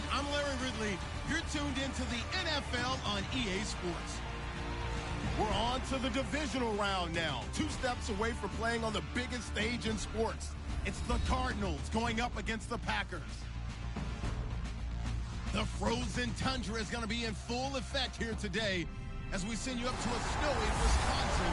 everyone. I'm Larry Ridley. You're tuned into the NFL on EA Sports. We're on to the divisional round now. 2 steps away from playing on the biggest stage in sports. It's the Cardinals going up against the Packers. The frozen tundra is going to be in full effect here today as we send you up to a snowy Wisconsin.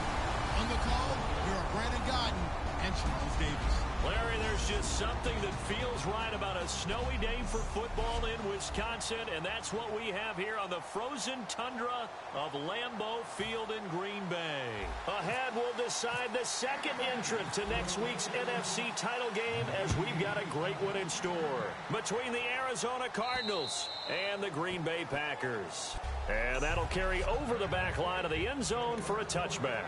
On the call, here are Brandon Godden and Charles Davis. Larry, there's just something that feels right about a snowy day for football in Wisconsin, and that's what we have here on the frozen tundra of Lambeau Field in Green Bay. Ahead, we'll decide the second entrant to next week's NFC title game as we've got a great one in store between the Arizona Cardinals and the Green Bay Packers. And that'll carry over the back line of the end zone for a touchback.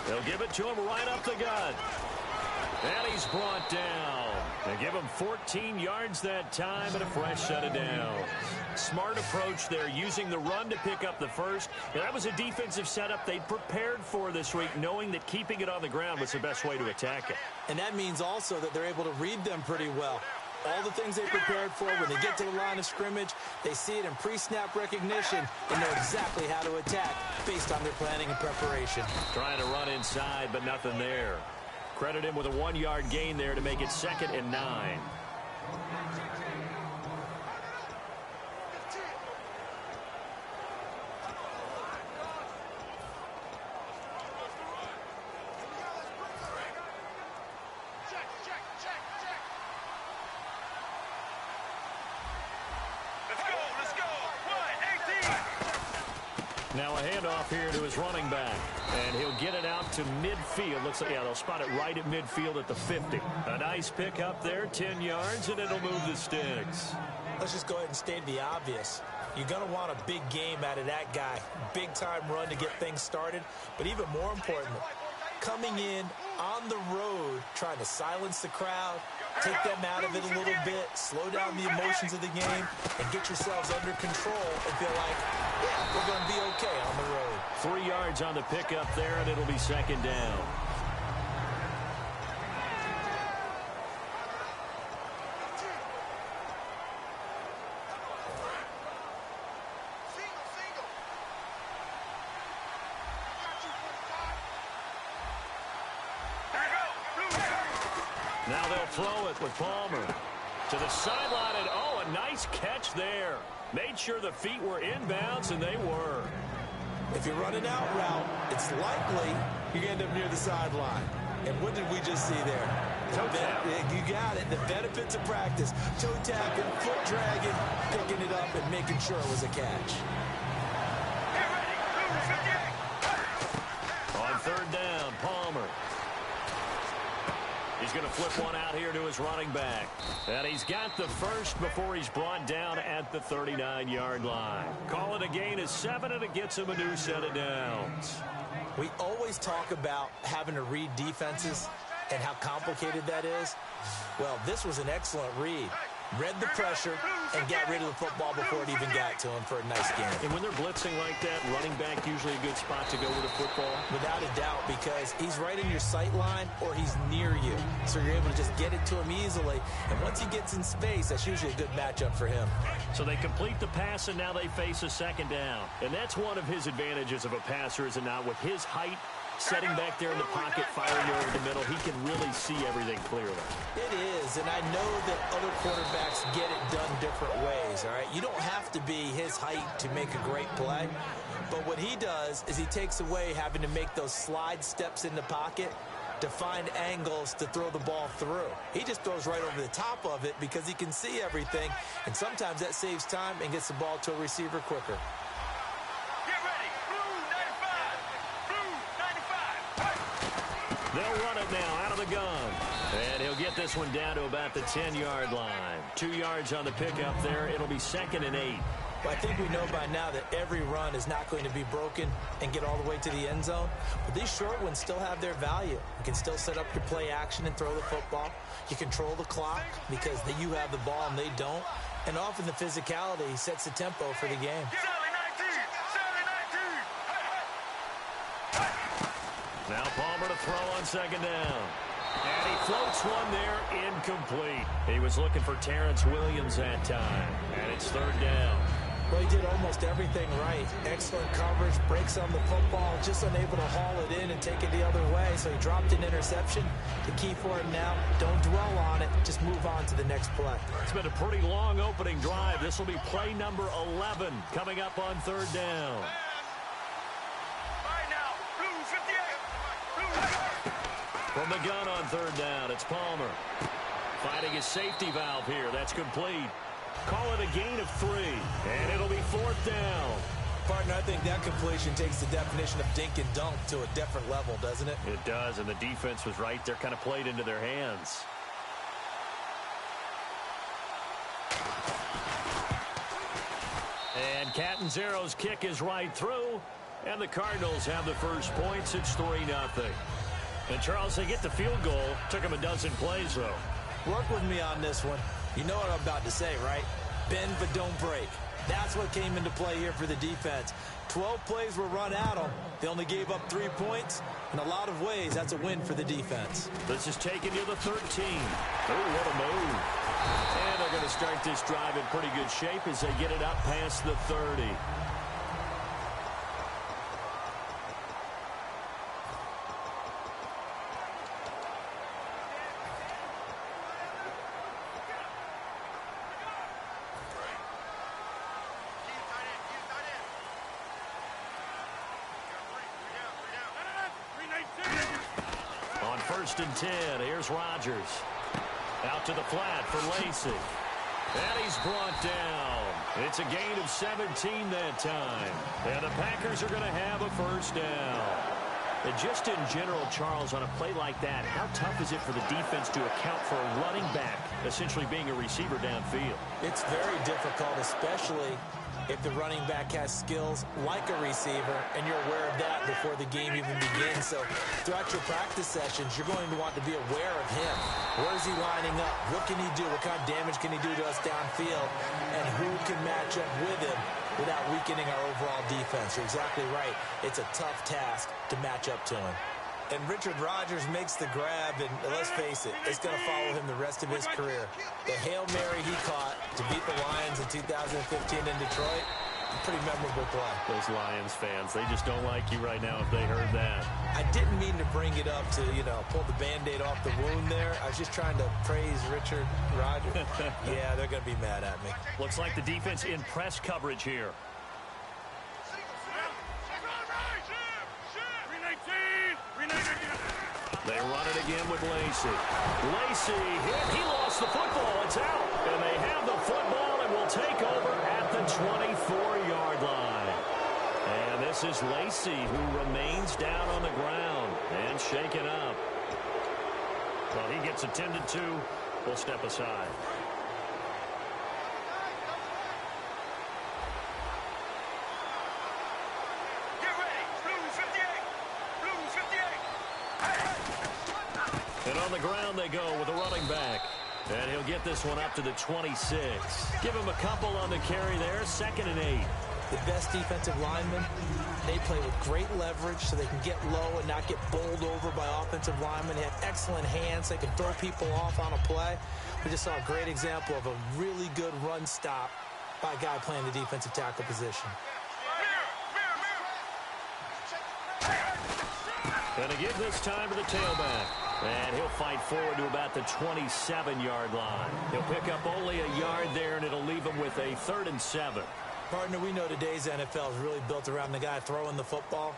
They'll give it to him right up the gut. And he's brought down. They give him 14 yards that time and a fresh set of downs. Smart approach there, using the run to pick up the first. And that was a defensive setup they'd prepared for this week, knowing that keeping it on the ground was the best way to attack it. And that means also that they're able to read them pretty well. All the things they prepared for, when they get to the line of scrimmage, they see it in pre-snap recognition and know exactly how to attack based on their planning and preparation. Trying to run inside, but nothing there. Credit him with a 1-yard gain there to make it 2nd and 9. Now a handoff here to his running back. And he'll get it out to midfield. Looks like, yeah, they'll spot it right at midfield at the 50. A nice pick up there, 10 yards, and it'll move the sticks. Let's just go ahead and state the obvious. You're going to want a big game out of that guy. Big-time run to get things started. But even more importantly, coming in on the road, trying to silence the crowd, take them out of it a little bit, slow down the emotions of the game, and get yourselves under control and feel like, yeah, we're going to be okay on the road. 3 yards on the pickup there, and it'll be 2nd down. Now they'll throw it with Palmer to the sideline, and oh, a nice catch there. Made sure the feet were inbounds, and they were. If you're running out route, it's likely you're going to end up near the sideline. And what did we just see there? Toe tap. You got it. The benefits of practice. Toe tapping, foot dragging, picking it up, and making sure it was a catch. On 3rd down, Palmer. He's going to flip one out here to his running back. And he's got the first before he's brought down at the 39-yard line. Call it a gain of 7, and it gets him a new set of downs. We always talk about having to read defenses and how complicated that is. Well, this was an excellent read. Read the pressure and got rid of the football before it even got to him for a nice game. And when they're blitzing like that, running back usually a good spot to go with a football? Without a doubt, because he's right in your sight line or he's near you. So you're able to just get it to him easily. And once he gets in space, that's usually a good matchup for him. So they complete the pass, and now they face a 2nd down. And that's one of his advantages of a passer, is it not? With his height, setting back there in the pocket, firing over the middle, he can really see everything clearly. It is, and I know that other quarterbacks get it done different ways, all right? You don't have to be his height to make a great play, but what he does is he takes away having to make those slide steps in the pocket to find angles to throw the ball through. He just throws right over the top of it because he can see everything, and sometimes that saves time and gets the ball to a receiver quicker. They'll run it now out of the gun. And he'll get this one down to about the 10-yard line. 2 yards on the pickup there. It'll be 2nd and 8. Well, I think we know by now that every run is not going to be broken and get all the way to the end zone. But these short ones still have their value. You can still set up your play action and throw the football. You control the clock because you have the ball and they don't. And often the physicality sets the tempo for the game. Now Palmer to throw on second down. And he floats one there, incomplete. He was looking for Terrence Williams that time. And it's third down. Well, he did almost everything right. Excellent coverage, breaks on the football, just unable to haul it in and take it the other way. So he dropped an interception. The key for him now, don't dwell on it. Just move on to the next play. It's been a pretty long opening drive. This will be play number 11 coming up on third down. From the gun on third down, it's Palmer. Finding his safety valve here. That's complete. Call it a gain of 3, and it'll be fourth down. Partner, I think that completion takes the definition of dink and dunk to a different level, doesn't it? It does, and the defense was right there, kind of played into their hands. And Catanzaro's kick is right through, and the Cardinals have the first points. It's 3-0. And, Charles, they get the field goal. Took them a dozen plays, though. Work with me on this one. You know what I'm about to say, right? Bend but don't break. That's what came into play here for the defense. 12 plays were run at them. They only gave up 3 points. In a lot of ways, that's a win for the defense. This is taken to the 13. Oh, what a move. And they're going to start this drive in pretty good shape as they get it up past the 30. First and 10. Here's Rodgers. Out to the flat for Lacy. And he's brought down. It's a gain of 17 that time. And the Packers are going to have a first down. And just in general, Charles, on a play like that, how tough is it for the defense to account for a running back essentially being a receiver downfield? It's very difficult, especially if the running back has skills like a receiver, and you're aware of that before the game even begins. So throughout your practice sessions, you're going to want to be aware of him. Where is he lining up? What can he do? What kind of damage can he do to us downfield? And who can match up with him without weakening our overall defense? You're exactly right. It's a tough task to match up to him. And Richard Rodgers makes the grab, and let's face it, it's going to follow him the rest of his career. The Hail Mary he caught to beat the Lions in 2015 in Detroit, a pretty memorable play. Those Lions fans, they just don't like you right now if they heard that. I didn't mean to bring it up to, pull the Band-Aid off the wound there. I was just trying to praise Richard Rodgers. Yeah, they're going to be mad at me. Looks like the defense in press coverage here. They run it again with Lacy. Lacy hit. He lost the football. It's out. And they have the football and will take over at the 24-yard line. And this is Lacy who remains down on the ground and shaken up. Well, he gets attended to. We'll step aside. And on the ground they go with a running back. And he'll get this one up to the 26. Give him a couple on the carry there. 2nd and 8. The best defensive linemen, they play with great leverage so they can get low and not get bowled over by offensive linemen. They have excellent hands. They can throw people off on a play. We just saw a great example of a really good run stop by a guy playing the defensive tackle position. Going to give this time to the tailback. And he'll fight forward to about the 27-yard line. He'll pick up only a yard there, and it'll leave him with a 3rd and 7. Partner, we know today's NFL is really built around the guy throwing the football.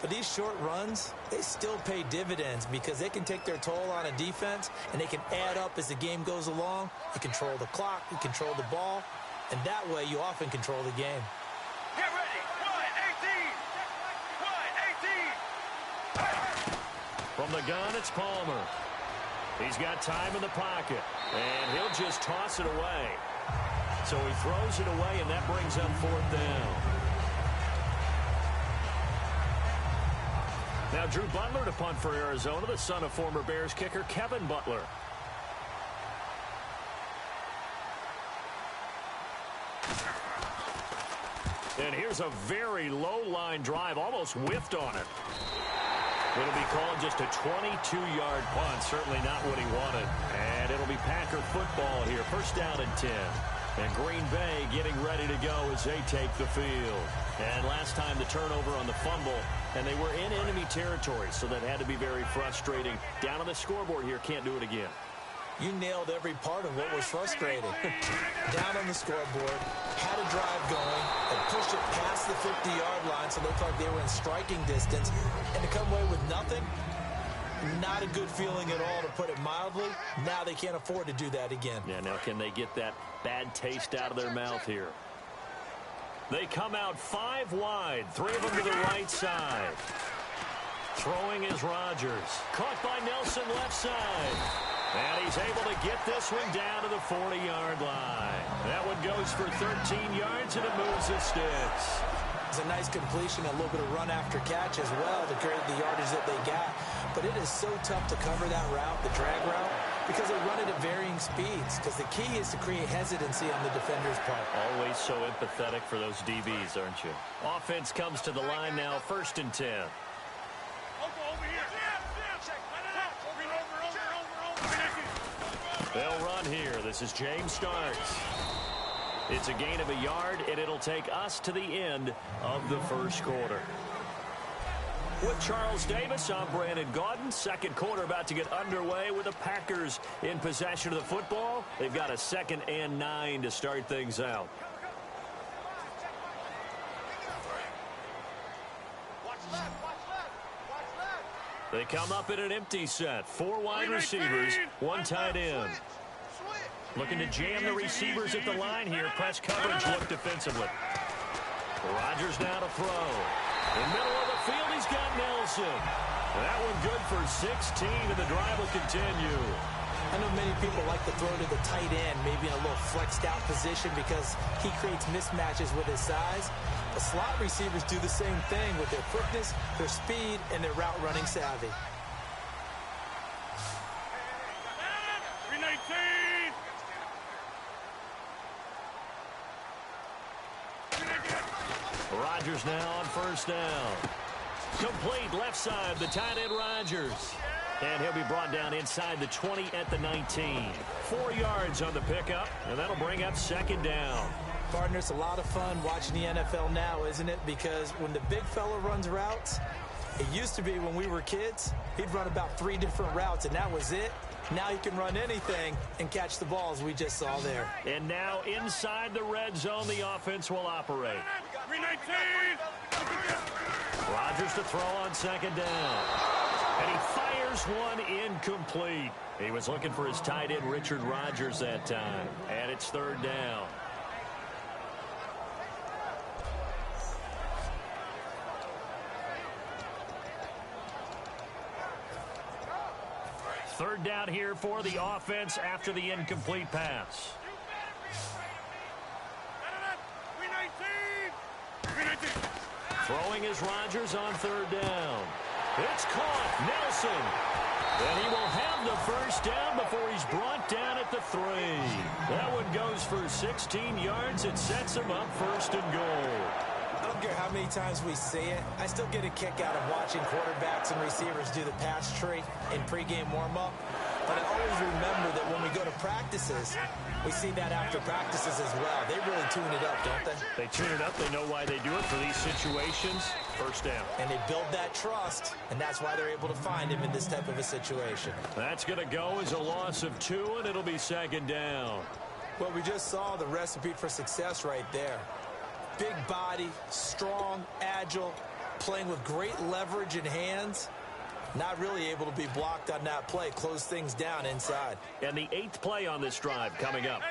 But these short runs, they still pay dividends because they can take their toll on a defense, and they can add up as the game goes along. You control the clock, you control the ball, and that way you often control the game. Get ready. 1-18. From the gun, it's Palmer. He's got time in the pocket, and he'll just toss it away. So he throws it away, and that brings up 4th down. Now Drew Butler to punt for Arizona, the son of former Bears kicker Kevin Butler. And here's a very low line drive, almost whiffed on it. It'll be called just a 22-yard punt, certainly not what he wanted. And it'll be Packer football here, 1st down and 10. And Green Bay getting ready to go as they take the field. And last time the turnover on the fumble, and they were in enemy territory, so that had to be very frustrating. Down on the scoreboard here, can't do it again. You nailed every part of what was frustrating. Down on the scoreboard, had a drive going, and pushed it past the 50-yard line, so it looked like they were in striking distance. And to come away with nothing, not a good feeling at all, to put it mildly. Now they can't afford to do that again. Yeah, now can they get that bad taste out of their mouth here? They come out 5 wide, 3 of them to the right side. Throwing is Rodgers. Caught by Nelson left side. And he's able to get this one down to the 40-yard line. That one goes for 13 yards, and it moves the sticks. It's a nice completion, a little bit of run after catch as well to create the yardage that they got. But it is so tough to cover that route, the drag route, because they run it at varying speeds. Because the key is to create hesitancy on the defender's part. Always so empathetic for those DBs, aren't you? Offense comes to the line now, 1st and 10. They'll run here. This is James Starks. It's a gain of a yard, and it'll take us to the end of the 1st quarter. With Charles Davis, I'm Brandon Gaudin. 2nd quarter about to get underway with the Packers in possession of the football. They've got a 2nd and 9 to start things out. They come up in an empty set. 4 wide receivers, 1 tight end. Looking to jam the receivers at the line here. Press coverage look defensively. Rodgers now to throw. In the middle of the field, he's got Nelson. That one good for 16, and the drive will continue. I know many people like to throw to the tight end, maybe in a little flexed out position because he creates mismatches with his size. The slot receivers do the same thing with their quickness, their speed, and their route running savvy. Rodgers now on 1st down. Complete left side, the tight end Rodgers. And he'll be brought down inside the 20 at the 19. 4 yards on the pickup, and that'll bring up 2nd down. Partner, it's a lot of fun watching the NFL now, isn't it? Because when the big fella runs routes, it used to be when we were kids, he'd run about 3 different routes, and that was it. Now he can run anything and catch the balls we just saw there. And now inside the red zone, the offense will operate. Rodgers to throw on 2nd down. And he fires one incomplete. He was looking for his tight end, Richard Rodgers, that time. And it's 3rd down. Third down here for the offense after the incomplete pass. Throwing is Rodgers on 3rd down. It's caught. Nelson. And he will have the 1st down before he's brought down at the 3. That one goes for 16 yards. It sets him up 1st and goal. I don't care how many times we see it. I still get a kick out of watching quarterbacks and receivers do the pass tree in pregame warm-up. But I always remember that when we go to practices, we see that after practices as well. They really tune it up, don't they? They tune it up. They know why they do it for these situations. 1st down. And they build that trust, and that's why they're able to find him in this type of a situation. That's going to go as a loss of 2, and it'll be 2nd down. Well, we just saw the recipe for success right there. Big body, strong, agile, playing with great leverage in hands. Not really able to be blocked on that play. Close things down inside. And the 8th play on this drive coming up.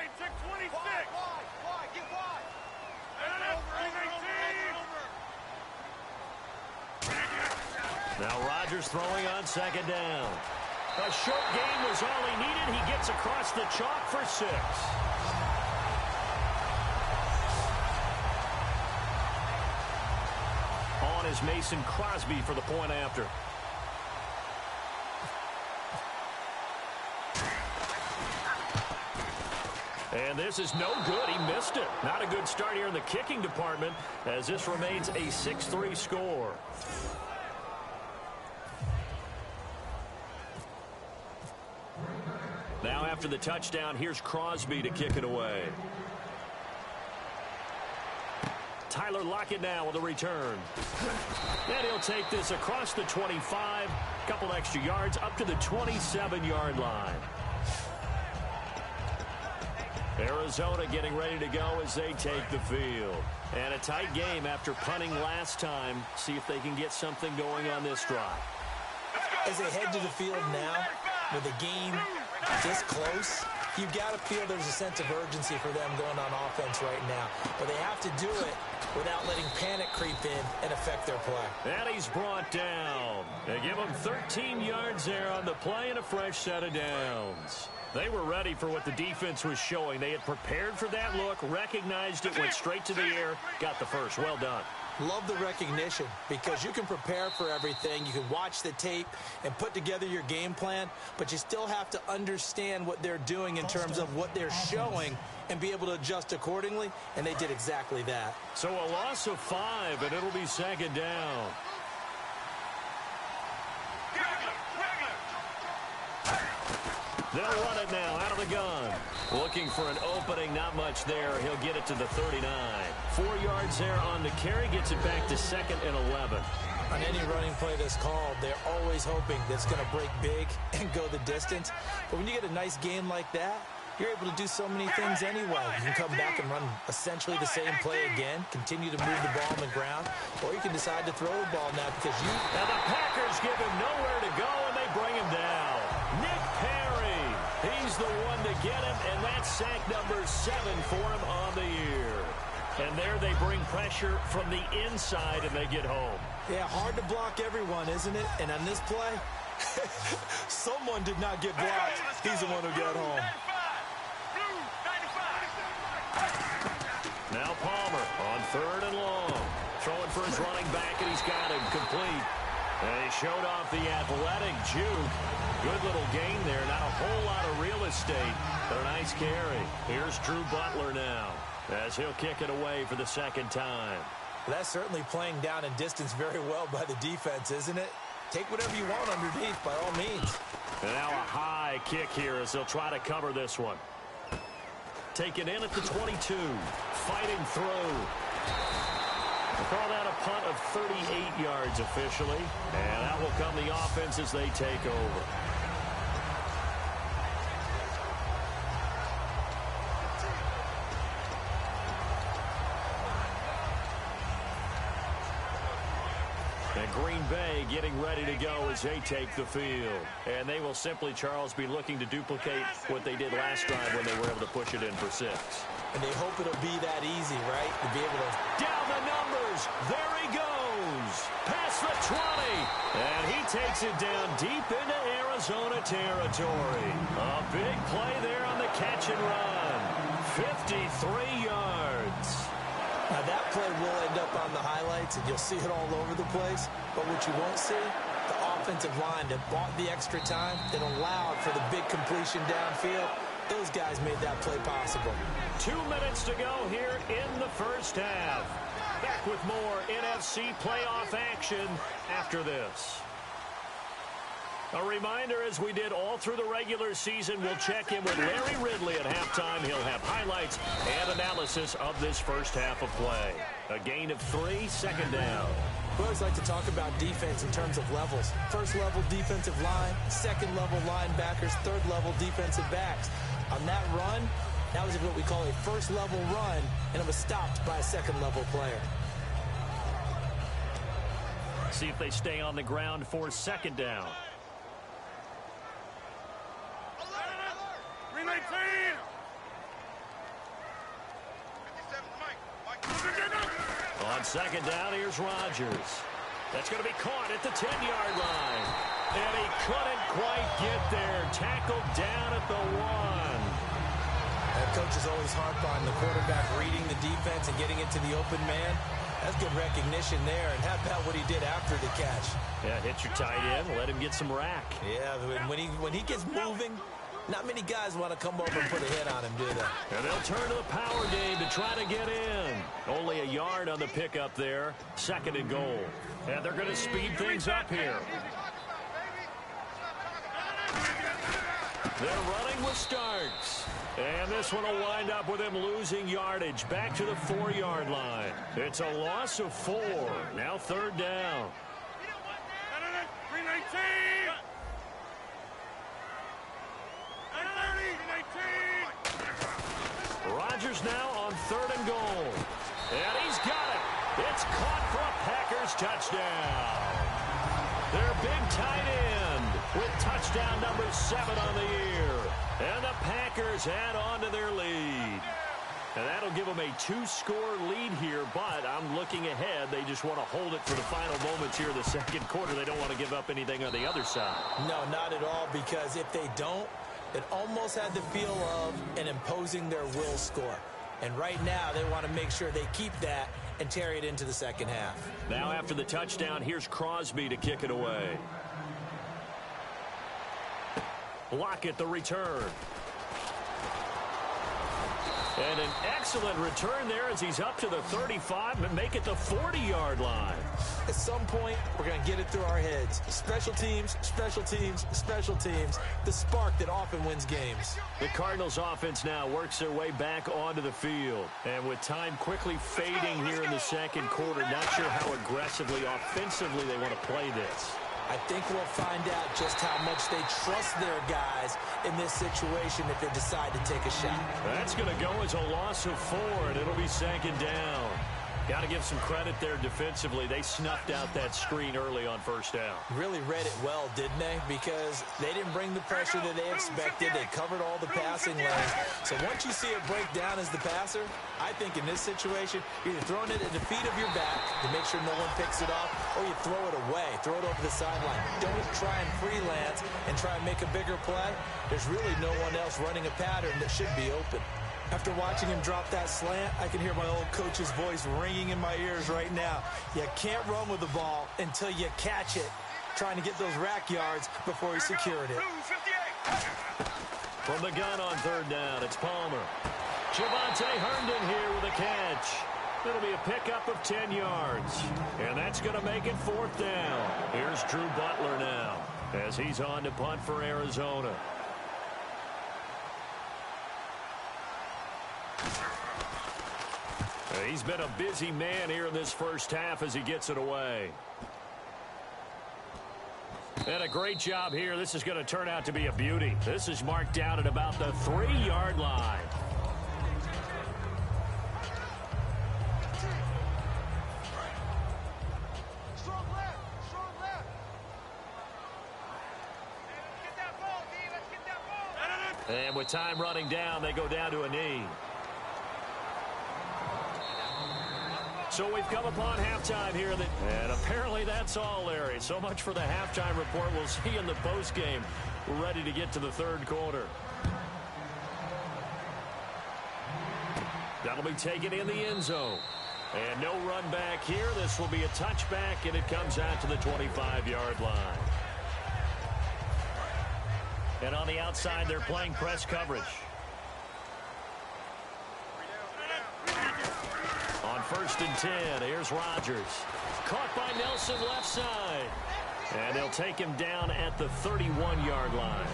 Now Rodgers throwing on 2nd down. A short gain was all he needed. He gets across the chalk for 6. is Mason Crosby for the point after. And this is no good. He missed it. Not a good start here in the kicking department as this remains a 6-3 score. Now after the touchdown, here's Crosby to kick it away. Tyler Lockett now with a return. And he'll take this across the 25. Couple extra yards up to the 27-yard line. Arizona getting ready to go as they take the field. And a tight game after punting last time. See if they can get something going on this drive. As they head to the field now, with the game this close, you've got to feel there's a sense of urgency for them going on offense right now. But they have to do it without letting panic creep in and affect their play. And he's brought down. They give him 13 yards there on the play and a fresh set of downs. They were ready for what the defense was showing. They had prepared for that look, recognized it, went straight to the air, got the first. Well done. Love the recognition because you can prepare for everything. You can watch the tape and put together your game plan, but you still have to understand what they're doing in terms of what they're showing and be able to adjust accordingly, and they did exactly that. So a loss of 5, and it'll be second down. They'll run it now out of the gun. Looking for an opening, not much there. He'll get it to the 39. 4 yards there on the carry, gets it back to 2nd and 11. On any running play that's called, they're always hoping that's going to break big and go the distance. But when you get a nice game like that, you're able to do so many things anyway. You can come back and run essentially the same play again, continue to move the ball on the ground, or you can decide to throw the ball now because you... And the Packers give him nowhere to go, and they bring him down. Nick Perry, he's the one to get him, and that's sack number 7 for him on the year. And there they bring pressure from the inside, and they get home. Yeah, hard to block everyone, isn't it? And on this play, someone did not get blocked. He's the one who got home. Now Palmer on 3rd and long. Throwing for his running back, and he's got him complete. And he showed off the athletic juke. Good little gain there. Not a whole lot of real estate, but a nice carry. Here's Drew Butler now as he'll kick it away for the 2nd time. Well, that's certainly playing down in distance very well by the defense, isn't it? Take whatever you want underneath by all means. And now a high kick here as they'll try to cover this one. Taken in at the 22. Fighting through. We'll call that a punt of 38 yards officially. And that will come the offense as they take over. And Green Bay getting ready to go as they take the field. And they will simply, Charles, be looking to duplicate what they did last drive when they were able to push it in for 6. And they hope it'll be that easy, right? To be able to... Down the numbers. There he goes. Past the 20. And he takes it down deep into Arizona territory. A big play there on the catch and run. 53 yards. Now, that play will end up on the highlights, and you'll see it all over the place. But what you won't see, the offensive line that bought the extra time, that allowed for the big completion downfield, those guys made that play possible. 2 minutes to go here in the first half. Back with more NFC playoff action after this. A reminder, as we did all through the regular season, we'll check in with Larry Ridley at halftime. He'll have highlights and analysis of this first half of play. A gain of 3, 2nd down. We always like to talk about defense in terms of levels. First level defensive line, second level linebackers, third level defensive backs. On that run, that was what we call a first level run, and it was stopped by a second level player. See if they stay on the ground for 2nd down. On 2nd down, here's Rodgers. That's going to be caught at the 10-yard line. And he couldn't quite get there. Tackled down at the 1. Coaches always harp on the quarterback reading the defense and getting into the open man. That's good recognition there. And how about what he did after the catch? Yeah, hit your tight end, let him get some rack. Yeah, when he gets moving, not many guys want to come over and put a hit on him, do they? And they'll turn to the power game to try to get in. Only a yard on the pickup there. 2nd and goal. And they're going to speed things up here. They're running with Starks. And this one will wind up with him losing yardage back to the 4-yard line. It's a loss of 4. Now 3rd down. Rodgers now on 3rd and goal. And he's got it. It's caught for a Packers touchdown. Their big tight end with touchdown number 7 on the year. And the Packers add on to their lead. And that'll give them a 2-score lead here, but I'm looking ahead. They just want to hold it for the final moments here in the 2nd quarter. They don't want to give up anything on the other side. No, not at all, because if they don't, it almost had the feel of an imposing their will score. And right now, they want to make sure they keep that and carry it into the 2nd half. Now after the touchdown, here's Crosby to kick it away. Lockett the return. And an excellent return there as he's up to the 35 and make it the 40-yard line. At some point, we're going to get it through our heads. Special teams, special teams, special teams. The spark that often wins games. The Cardinals offense now works their way back onto the field. And with time quickly fading here in the 2nd quarter, not sure how aggressively, offensively they want to play this. I think we'll find out just how much they trust their guys in this situation if they decide to take a shot. That's going to go as a loss of 4, and it'll be 2nd down. Got to give some credit there defensively. They snuffed out that screen early on 1st down. Really read it well, didn't they? Because they didn't bring the pressure that they expected. They covered all the passing lanes. So once you see it break down as the passer, I think in this situation, you're either throwing it at the feet of your back to make sure no one picks it off, or you throw it away, throw it over the sideline. Don't try and freelance and try and make a bigger play. There's really no one else running a pattern that should be open. After watching him drop that slant, I can hear my old coach's voice ringing in my ears right now. You can't run with the ball until you catch it. Trying to get those rack yards before he secured it. From the gun on 3rd down, it's Palmer. Javonte Herndon here with a catch. It'll be a pickup of 10 yards. And that's going to make it 4th down. Here's Drew Butler now as he's on to punt for Arizona. He's been a busy man here in this 1st half as he gets it away. And a great job here. This is going to turn out to be a beauty. This is marked down at about the 3-yard line. And with time running down, they go down to a knee. So we've come upon halftime here. And apparently that's all, Larry. So much for the halftime report. We'll see in the postgame. We're ready to get to the 3rd quarter. That'll be taken in the end zone. And no run back here. This will be a touchback, and it comes out to the 25-yard line. And on the outside, they're playing press coverage. On 1st and 10, here's Rodgers. Caught by Nelson left side. And they'll take him down at the 31-yard line.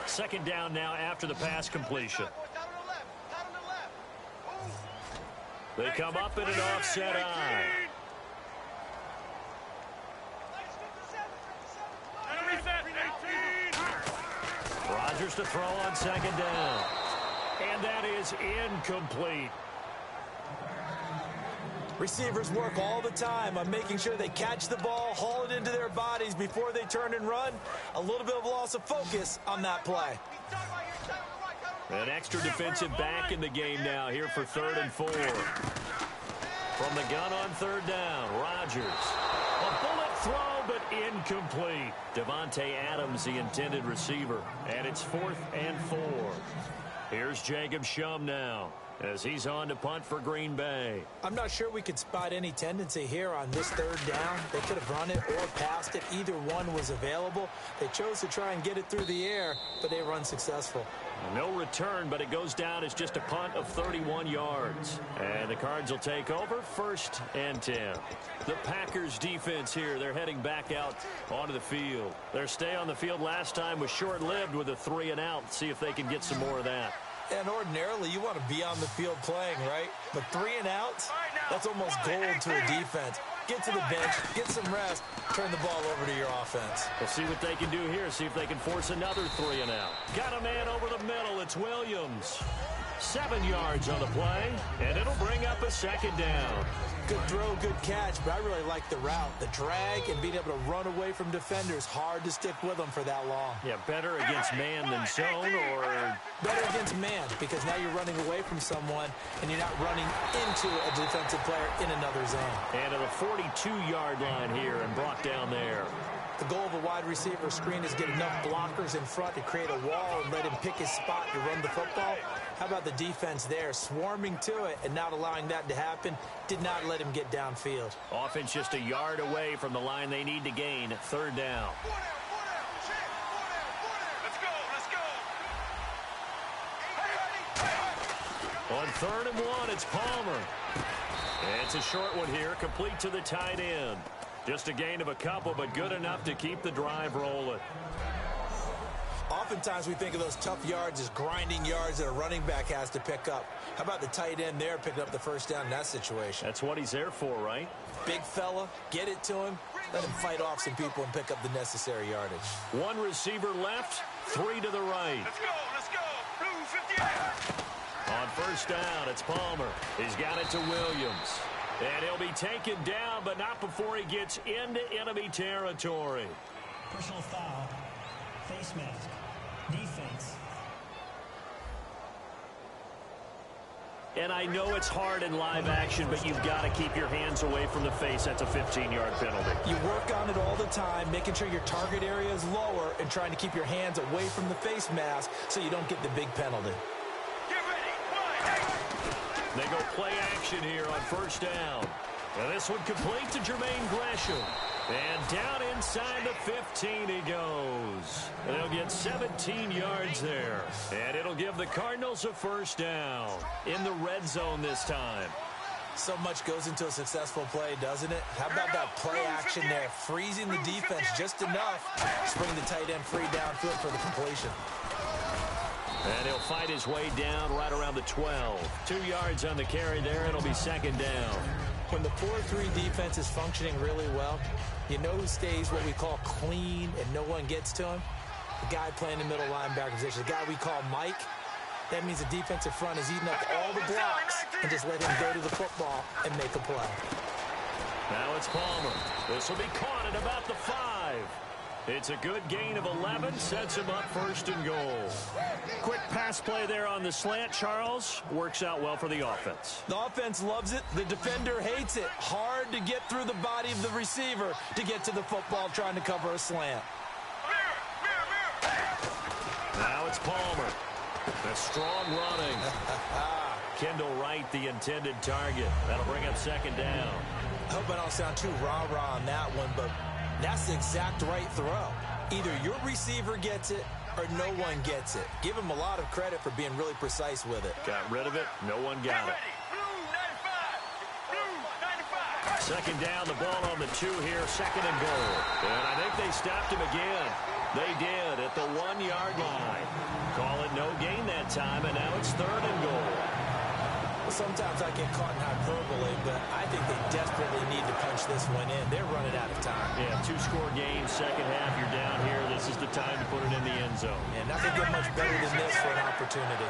Second down now after the pass completion. They come up in an offset eye. Rodgers to throw on 2nd down. And that is incomplete. Receivers work all the time on making sure they catch the ball, haul it into their bodies before they turn and run. A little bit of loss of focus on that play. An extra defensive back in the game now here for 3rd and 4. From the gun on 3rd down, Rodgers. A bullet throw, but incomplete. Devontae Adams, the intended receiver. And it's 4th and 4. Here's Jacob Shum now, as he's on to punt for Green Bay. I'm not sure we could spot any tendency here on this 3rd down. They could have run it or passed it. Either one was available. They chose to try and get it through the air, but they were unsuccessful. No return, but it goes down as just a punt of 31 yards. And the Cards will take over 1st and 10. The Packers defense here, they're heading back out onto the field. Their stay on the field last time was short-lived with a 3-and-out. See if they can get some more of that. And ordinarily, you want to be on the field playing, right? But 3-and-outs, that's almost gold to a defense. Get to the bench, get some rest, turn the ball over to your offense. We'll see what they can do here, see if they can force another 3-and-out. Got a man over the middle, it's Williams. 7 yards on the play, and it'll bring up a 2nd down. Good throw, good catch, but I really like the route. The drag and being able to run away from defenders, hard to stick with them for that long. Yeah, better against man than zone, or... Better against man, because now you're running away from someone, and you're not running into a defensive player in another zone. And to the 42-yard line here and brought down there. The goal of a wide receiver screen is get enough blockers in front to create a wall and let him pick his spot to run the football. How about the defense there, swarming to it and not allowing that to happen? Did not let him get downfield. Offense just a yard away from the line they need to gain. 3rd down. On 3rd and 1, it's Palmer. It's a short one here, complete to the tight end. Just a gain of a couple, but good enough to keep the drive rolling. Oftentimes we think of those tough yards as grinding yards that a running back has to pick up. How about the tight end there picking up the 1st down in that situation? That's what he's there for, right? Big fella, get it to him, let him fight off some people and pick up the necessary yardage. 1 receiver left, 3 to the right. Let's go, Blue 58. On 1st down, it's Palmer. He's got it to Williams. And he'll be taken down, but not before he gets into enemy territory. Personal foul, face mask, defense. And I know it's hard in live action, but you've got to keep your hands away from the face. That's a 15-yard penalty. You work on it all the time, making sure your target area is lower and trying to keep your hands away from the face mask so you don't get the big penalty. Get ready, They go play action here on 1st down. And this one complete to Jermaine Gresham. And down inside the 15 he goes. And they'll get 17 yards there. And it'll give the Cardinals a 1st down in the red zone this time. So much goes into a successful play, doesn't it? How about that play action there? Freezing the defense just enough to bring the tight end free downfield for the completion. And he'll fight his way down right around the 12. 2 yards on the carry there. It'll be 2nd down. When the 4-3 defense is functioning really well, you know who stays what we call clean and no one gets to him? The guy playing the middle linebacker position, the guy we call Mike. That means the defensive front is eating up all the blocks and just let him go to the football and make a play. Now it's Palmer. This will be caught at about the 5. It's a good gain of 11, sets him up 1st and goal. Quick pass play there on the slant, Charles. Works out well for the offense. The offense loves it. The defender hates it. Hard to get through the body of the receiver to get to the football trying to cover a slant. Now it's Palmer. A strong running. Kendall Wright, the intended target. That'll bring up 2nd down. I hope I don't sound too rah-rah on that one, but that's the exact right throw. Either your receiver gets it or no one gets it. Give him a lot of credit for being really precise with it. Got rid of it. No one got it. Blue 95. 2nd down, the ball on the 2 here, 2nd and goal. And I think they stopped him again. They did at the 1-yard line. Call it no gain that time, and now it's 3rd and goal. Sometimes I get caught in hyperbole, but I think they desperately need to punch this one in. They're running out of time. Yeah, 2-score game, 2nd half, you're down here. This is the time to put it in the end zone. And nothing get much better than this for an opportunity.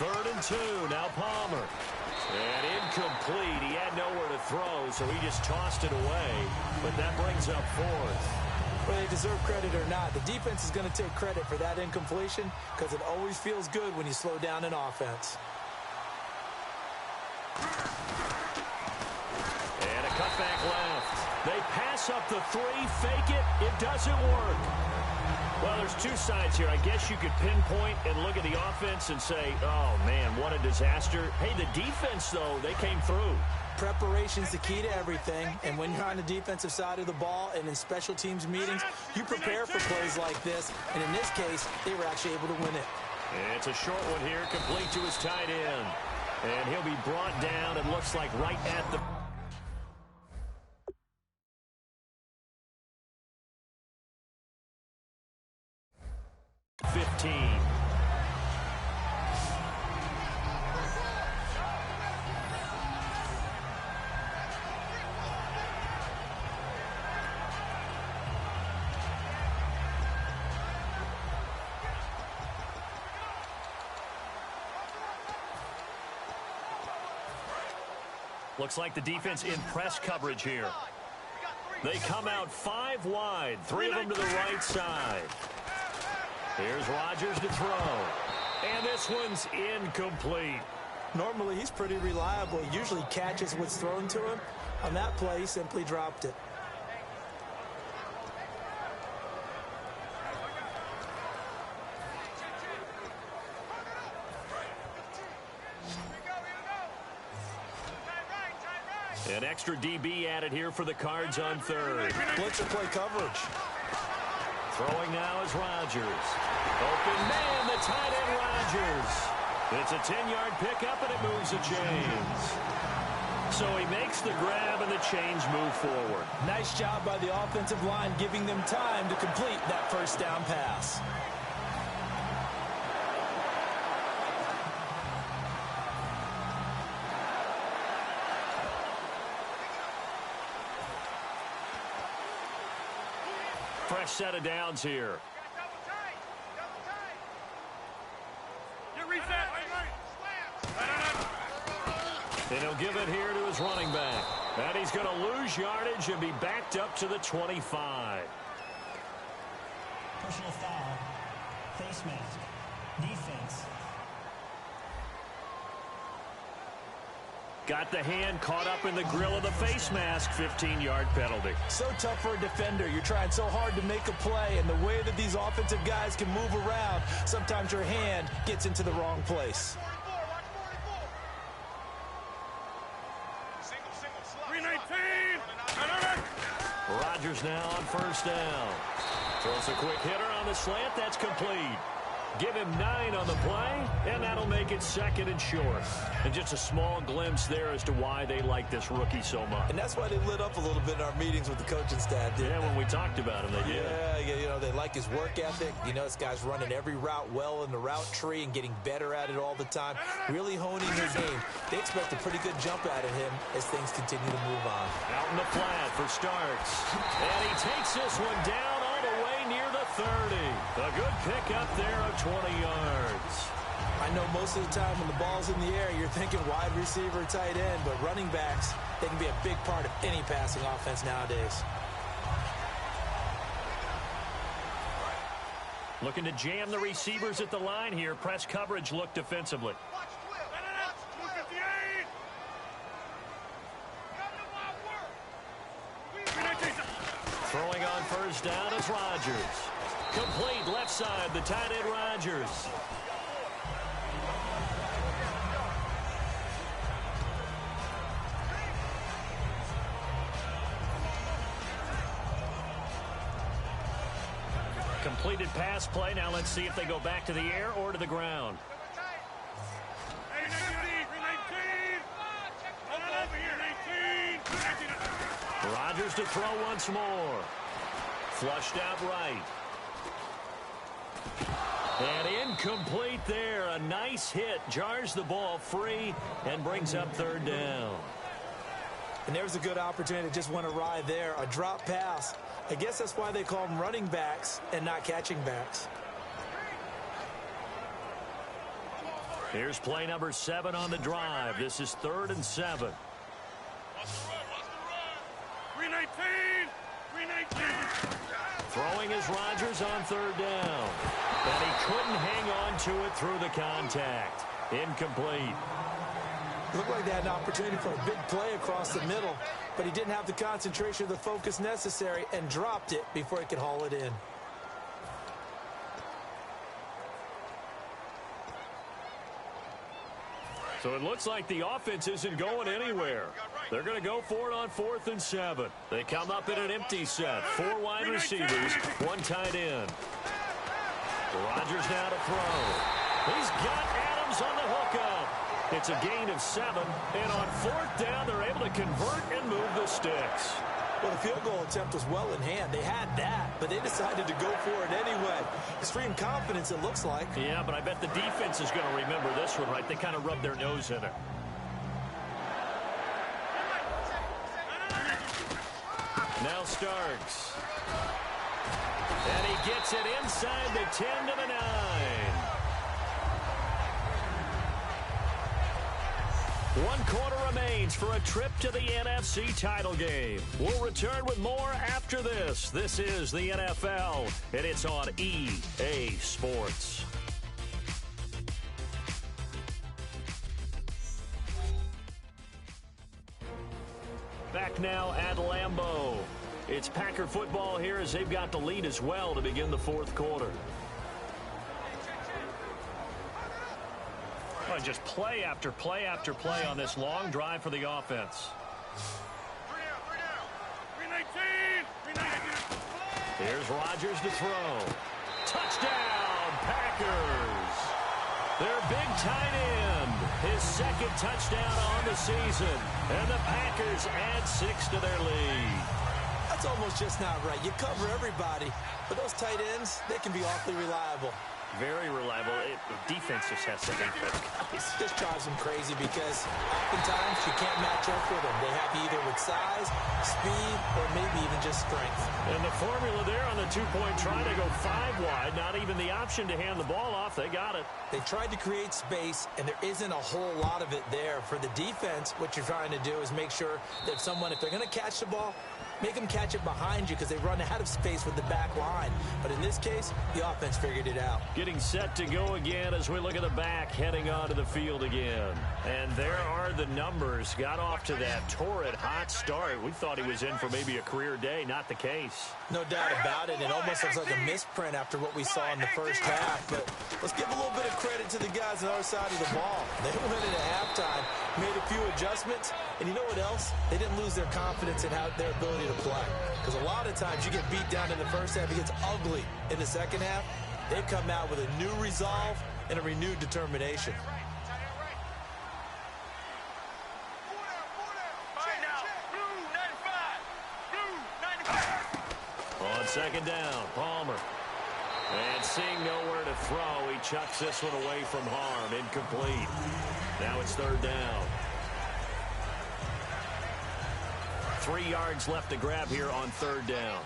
3rd and 2, now Palmer. And incomplete. He had nowhere to throw, so he just tossed it away. But that brings up 4th. Whether they deserve credit or not, the defense is going to take credit for that incompletion because it always feels good when you slow down an offense. halfback left. They pass up the 3, fake it. It doesn't work. Well, there's two sides here. I guess you could pinpoint and look at the offense and say, oh, man, what a disaster. Hey, the defense, though, they came through. Preparation's the key to everything, and when you're on the defensive side of the ball and in special teams meetings, you prepare for plays like this, and in this case, they were actually able to win it. And it's a short one here, complete to his tight end. And he'll be brought down, it looks like, right at the 15. Looks like the defense in press coverage here. They come out 5 wide, 3 of them to the right side. Here's Rodgers to throw. And this one's incomplete. Normally, he's pretty reliable. He usually catches what's thrown to him. On that play, he simply dropped it. An extra DB added here for the Cards on third. Blitzer play coverage. Throwing now is Rodgers. Open man, the tight end Rodgers. It's a 10-yard pickup, and it moves the chains. So he makes the grab, and the chains move forward. Nice job by the offensive line, giving them time to complete that first down pass. Fresh set of downs here. And he'll give it here to his running back. And he's going to lose yardage and be backed up to the 25. Personal foul. Face mask. Defense. Got the hand caught up in the grill of the face mask. 15-yard penalty. So tough for a defender. You're trying so hard to make a play, and the way that these offensive guys can move around, sometimes your hand gets into the wrong place. Rodgers now on first down. Throws a quick hitter on the slant. That's complete. Give him 9 on the play, and that'll make it 2nd and short. And just a small glimpse there as to why they like this rookie so much. And that's why they lit up a little bit in our meetings with the coaching staff. Yeah, when we talked about him, they did. Yeah, you know, they like his work ethic. You know, this guy's running every route well in the route tree and getting better at it all the time, really honing his game. They expect a pretty good jump out of him as things continue to move on. Out in the flat for starts. And he takes this one down all the way near the 30. A good pickup there of 20 yards. I know most of the time when the ball's in the air, you're thinking wide receiver, tight end, but running backs, they can be a big part of any passing offense nowadays. Looking to jam the receivers at the line here. Press coverage look defensively. Throwing on first down is Rodgers. Complete left side, the tight end Rodgers. Completed pass play. Now let's see if they go back to the air or to the ground. Rodgers to throw once more. Flushed out right. And incomplete there. A nice hit. Jars the ball free and brings up 3rd down. And there's a good opportunity. Just went awry there. A drop pass. I guess that's why they call them running backs and not catching backs. Here's play number 7 on the drive. This is 3rd and 7. Throwing is Rodgers on 3rd down. And he couldn't hang on to it through the contact. Incomplete. Looked like they had an opportunity for a big play across the middle, but he didn't have the concentration or the focus necessary and dropped it before he could haul it in. So it looks like the offense isn't going anywhere. They're going to go for it on 4th and 7. They come up in an empty set. 4 wide receivers, 1 tight end. Rodgers now to throw. He's got Adams on the hookup. It's a gain of 7, and on 4th down, they're able to convert and move the sticks. Well, the field goal attempt was well in hand. They had that, but they decided to go for it anyway. Extreme confidence, it looks like. Yeah, but I bet the defense is going to remember this one, right? They kind of rubbed their nose in it. Now Starks. And he gets it inside the 10 to the 9. One quarter remains for a trip to the NFC title game. We'll return with more after this. This is the NFL, and it's on EA Sports. Back now at Lambeau. It's Packer football here as they've got the lead as well to begin the 4th quarter. Oh, just play after play after play on this long drive for the offense. Here's Rodgers to throw. Touchdown, Packers. Their big tight end, his 2nd touchdown on the season. And the Packers add 6 to their lead. That's almost just not right. You cover everybody, but those tight ends, they can be awfully reliable. Very reliable. The defense just has to hate those guys. This drives them crazy because oftentimes you can't match up with them. They have you either with size, speed, or maybe even just strength. And the formula there on the 2-point try to go 5 wide. Not even the option to hand the ball off. They got it. They tried to create space, and there isn't a whole lot of it there. For the defense, what you're trying to do is make sure that if they're going to catch the ball, make them catch it behind you because they run out of space with the back line. But in this case, the offense figured it out. Getting set to go again as we look at the back, heading onto the field again. And there are the numbers. Got off to that torrid hot start. We thought he was in for maybe a career day. Not the case. No doubt about it. It almost looks like a misprint after what we saw in the first half. But let's give a little bit of credit to the guys on the other side of the ball. They went into halftime, made a few adjustments, and you know what else? They didn't lose their confidence in their ability to play. Because a lot of times you get beat down in the first half, it gets ugly in the second half. They've come out with a new resolve and a renewed determination. On 2nd down, Palmer. And seeing nowhere to throw, he chucks this one away from harm. Incomplete. Now it's 3rd down. 3 yards left to grab here on 3rd down.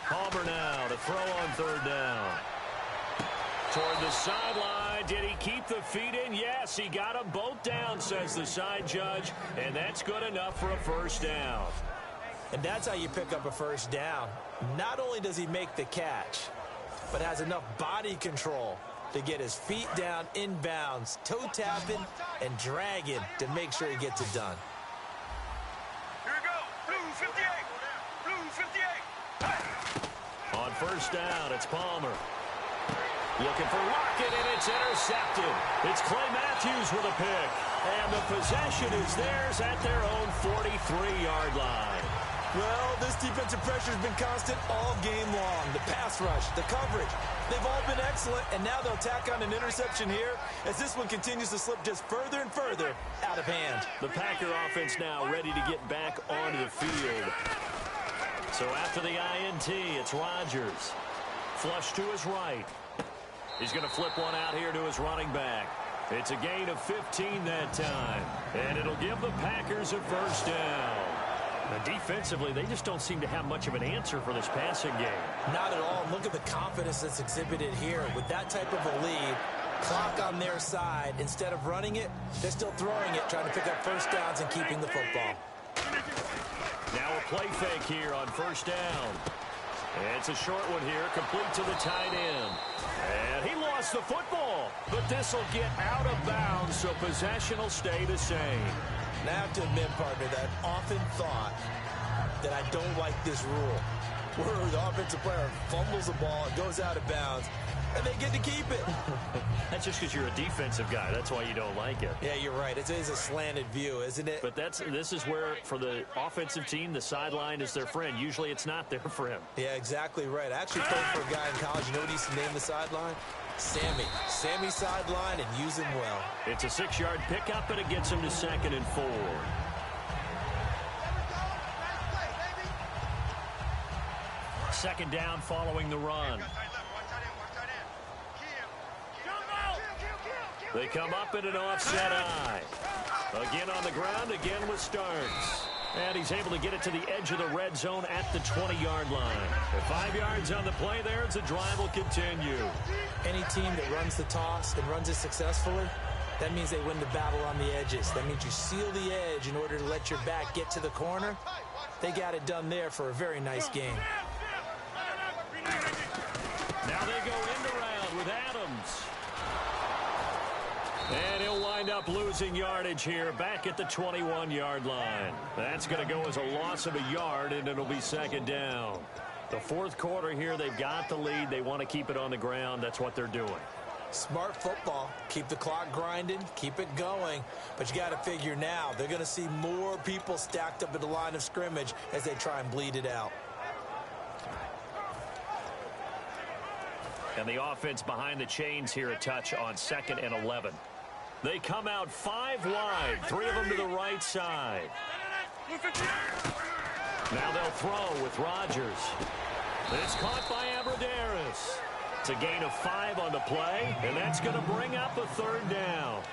Palmer now to throw on 3rd down. Toward the sideline. Did he keep the feet in? Yes, he got them both down, says the side judge. And that's good enough for a 1st down. And that's how you pick up a 1st down. Not only does he make the catch, but has enough body control to get his feet down inbounds, toe tapping and dragging to make sure he gets it done. Here we go. Blue 58. Blue 58. On 1st down, it's Palmer. Looking for Lockett, and it's intercepted. It's Clay Matthews with a pick. And the possession is theirs at their own 43-yard line. Well, this defensive pressure has been constant all game long. The pass rush, the coverage, they've all been excellent, and now they'll tack on an interception here as this one continues to slip just further and further out of hand. The Packer offense now ready to get back onto the field. So after the INT, it's Rodgers. Flush to his right. He's going to flip one out here to his running back. It's a gain of 15 that time, and it'll give the Packers a 1st down. Now, defensively, they just don't seem to have much of an answer for this passing game. Not at all. Look at the confidence that's exhibited here. With that type of a lead, clock on their side, instead of running it, they're still throwing it, trying to pick up 1st downs and keeping the football. Now a play fake here on 1st down. It's a short one here, complete to the tight end. And he lost the football, but this will get out of bounds, so possession will stay the same. Now, I have to admit, partner, that I've often thought that I don't like this rule, where the offensive player fumbles the ball, it goes out of bounds, and they get to keep it. That's just because you're a defensive guy. That's why you don't like it. Yeah, you're right. It is a slanted view, isn't it? But this is where, for the offensive team, the sideline is their friend. Usually it's not there for him. Yeah, exactly right. I actually played for a guy in college. You know what he used to name the sideline? Sammy. Sammy sideline, and use him well. It's a 6-yard pickup, and it gets him to 2nd and 4. Second down following the run. They come up in an offset eye. Again on the ground, again with Starks. And he's able to get it to the edge of the red zone at the 20-yard line. With 5 yards on the play there, the drive will continue. Any team that runs the toss and runs it successfully, that means they win the battle on the edges. That means you seal the edge in order to let your back get to the corner. They got it done there for a very nice game. Now they go end around with Adams. And he'll wind up losing yardage here back at the 21-yard line. That's going to go as a loss of a yard, and it'll be 2nd down. The 4th quarter here, they've got the lead. They want to keep it on the ground. That's what they're doing. Smart football. Keep the clock grinding. Keep it going. But you got to figure now, they're going to see more people stacked up at the line of scrimmage as they try and bleed it out. And the offense behind the chains here a touch on 2nd and 11. They come out 5 wide, 3 of them to the right side. Now they'll throw with Rodgers. It's caught by Abradaris. It's a gain of 5 on the play, and that's going to bring up a 3rd down.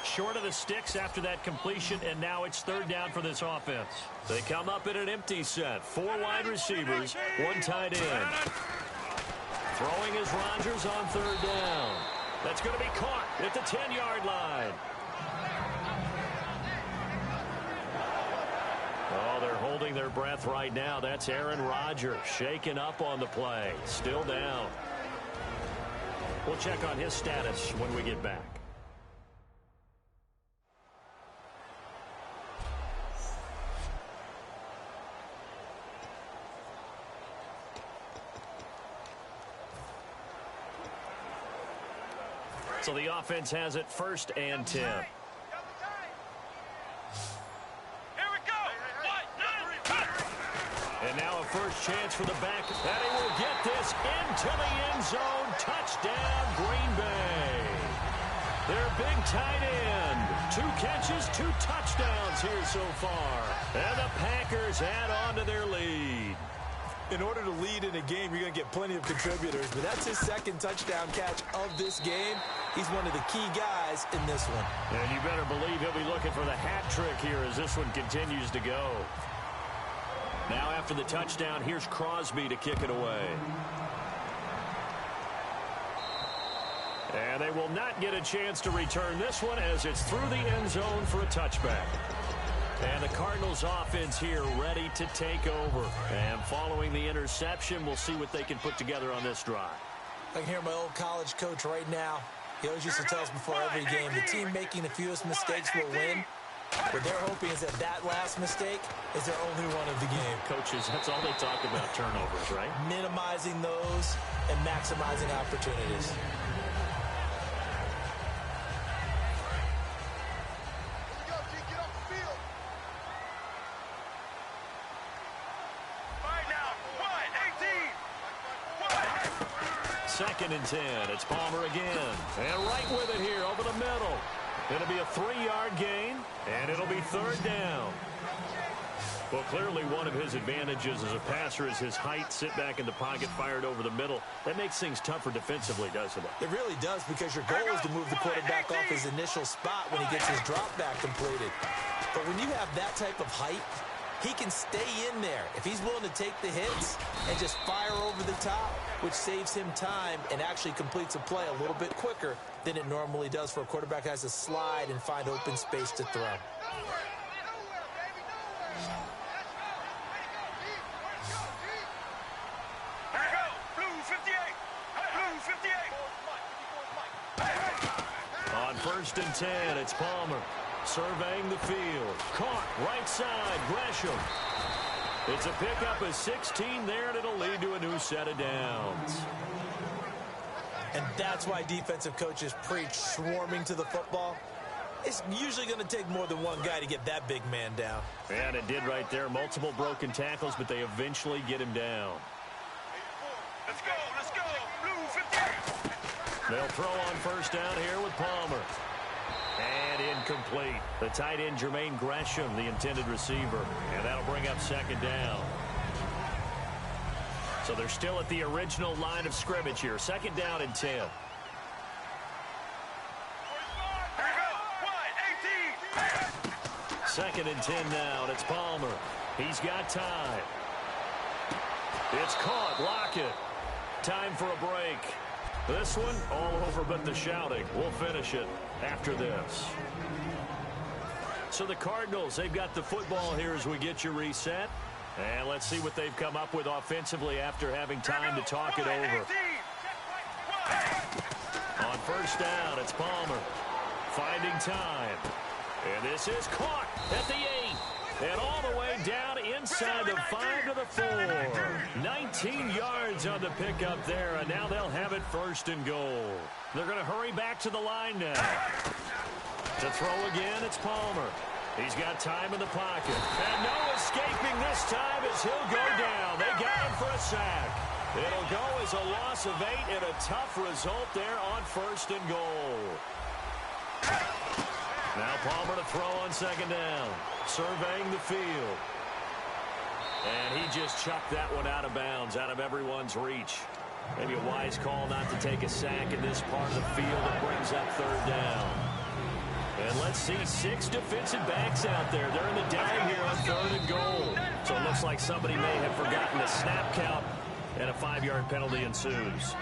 Short of the sticks after that completion, and now it's 3rd down for this offense. They come up in an empty set. 4 wide receivers, 1 tight end. Throwing is Rodgers on 3rd down. That's going to be caught at the 10-yard line. Oh, they're holding their breath right now. That's Aaron Rodgers shaken up on the play. Still down. We'll check on his status when we get back. So the offense has it 1st and 10. Here we go. And now a first chance for the back. And he will get this into the end zone. Touchdown, Green Bay. Their big tight end. 2 catches, 2 touchdowns here so far. And the Packers add on to their lead. In order to lead in a game, you're going to get plenty of contributors, but that's his 2nd touchdown catch of this game. He's one of the key guys in this one. And you better believe he'll be looking for the hat trick here as this one continues to go. Now after the touchdown, here's Crosby to kick it away. And they will not get a chance to return this one as it's through the end zone for a touchback. And the Cardinals offense here ready to take over. And following the interception, we'll see what they can put together on this drive. I can hear my old college coach right now. He always used to tell us before every game, the team making the fewest mistakes will win. What they're hoping is that that last mistake is their only one of the game. Coaches, that's all they talk about, turnovers, right? Minimizing those and maximizing opportunities. Second and 10. It's Palmer again. And right with it here over the middle. It'll be a 3-yard gain, and it'll be 3rd down. Well, clearly one of his advantages as a passer is his height. Sit back in the pocket, fired over the middle. That makes things tougher defensively, doesn't it? It really does, because your goal is to move the quarterback off his initial spot when he gets his drop back completed. But when you have that type of height, he can stay in there if he's willing to take the hits and just fire over the top, which saves him time and actually completes a play a little bit quicker than it normally does for a quarterback who has to slide and find open space to throw. first and 10. It's Palmer surveying the field. Caught right side. Gresham. It's a pickup of 16 there, and it'll lead to a new set of downs. And that's why defensive coaches preach swarming to the football. It's usually going to take more than one guy to get that big man down. And it did right there. Multiple broken tackles, but they eventually get him down. Let's go, let's go. Blue 58. They'll throw on first down here with Palmer. And incomplete. The tight end, Jermaine Gresham, the intended receiver. And that'll bring up second down. So they're still at the original line of scrimmage here. Second down and 10. Here we go. 18. Second and 10 now, and it's Palmer. He's got time. It's caught. Lockett. Time for a break. This one, all over but the shouting. We'll finish it after this. So the Cardinals, they've got the football here as we get you reset. And let's see what they've come up with offensively after having time to talk it over. On first down, it's Palmer. Finding time. And this is caught at the 8. And all the way down inside the 5 to the 4. 19 yards on the pickup there, and now they'll have it first and goal. They're going to hurry back to the line now. To throw again, it's Palmer. He's got time in the pocket. And no escaping this time as he'll go down. They got him for a sack. It'll go as a loss of 8 and a tough result there on first and goal. Now Palmer to throw on second down. Surveying the field. And he just chucked that one out of bounds, out of everyone's reach. Maybe a wise call not to take a sack in this part of the field that brings up third down. And let's see, 6 defensive backs out there. They're in the down here on third and goal. So it looks like somebody may have forgotten the snap count, and a 5-yard penalty ensues.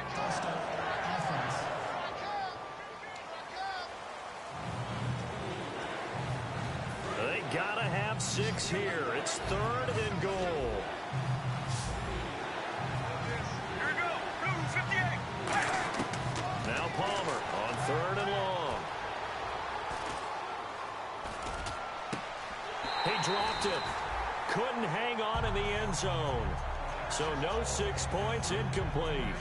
They gotta have 6 here. It's third and goal. Here we go. Blue 58. Now Palmer on third and long. He dropped it. Couldn't hang on in the end zone. So no 6 points, incomplete.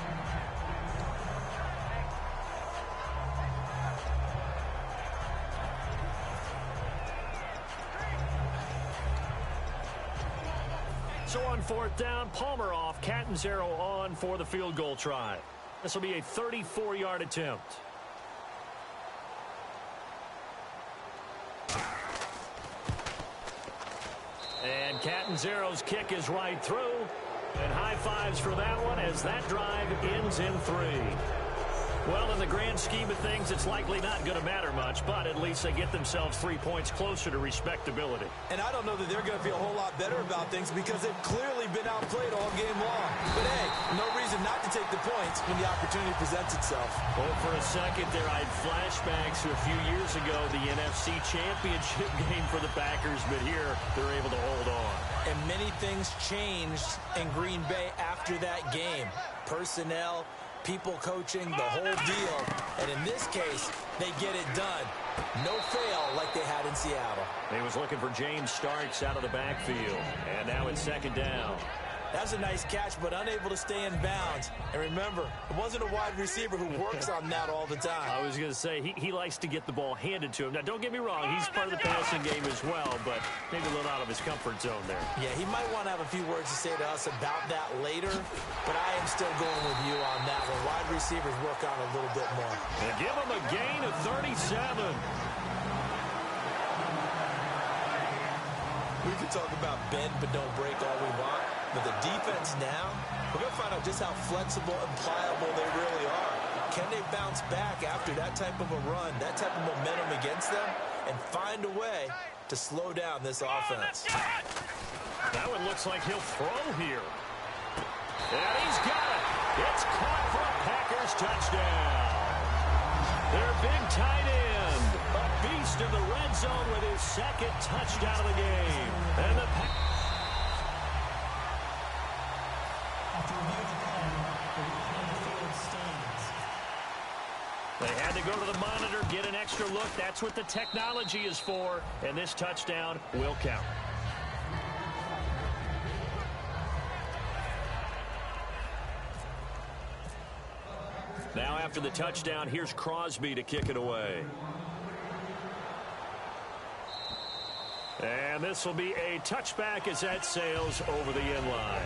So on fourth down, Palmer off, Catanzaro on for the field goal try. This will be a 34-yard attempt. And Catanzaro's kick is right through. And high fives for that one as that drive ends in 3. Well, in the grand scheme of things, it's likely not going to matter much, but at least they get themselves 3 points closer to respectability. And I don't know that they're going to feel a whole lot better about things because they've clearly been outplayed all game long. But hey, no reason not to take the points when the opportunity presents itself. Well, for a second there, I had flashbacks to a few years ago, the NFC Championship game for the Packers, but here they're able to hold on. And many things changed in Green Bay after that game. Personnel, people coaching, the whole deal. And in this case, they get it done. No fail like they had in Seattle. He was looking for James Starks out of the backfield. And now it's second down. That's a nice catch, but unable to stay in bounds. And remember, it wasn't a wide receiver who works on that all the time. I was going to say, he likes to get the ball handed to him. Now, don't get me wrong, he's part of the passing game as well, but maybe a little out of his comfort zone there. Yeah, he might want to have a few words to say to us about that later, but I am still going with you on that one. Wide receivers work on a little bit more. And give him a gain of 37. We can talk about bend but don't break all we want, but the defense now, we're going to find out just how flexible and pliable they really are. Can they bounce back after that type of a run, that type of momentum against them, and find a way to slow down this offense? That one looks like he'll throw here. And he's got it. It's caught for a Packers touchdown. Their big tight end, a beast in the red zone with his second touchdown of the game. And the After review of the play, the field stands. They had to go to the monitor, get an extra look. That's what the technology is for, and this touchdown will count. Now after the touchdown, here's Crosby to kick it away. And this will be a touchback as that sails over the end line.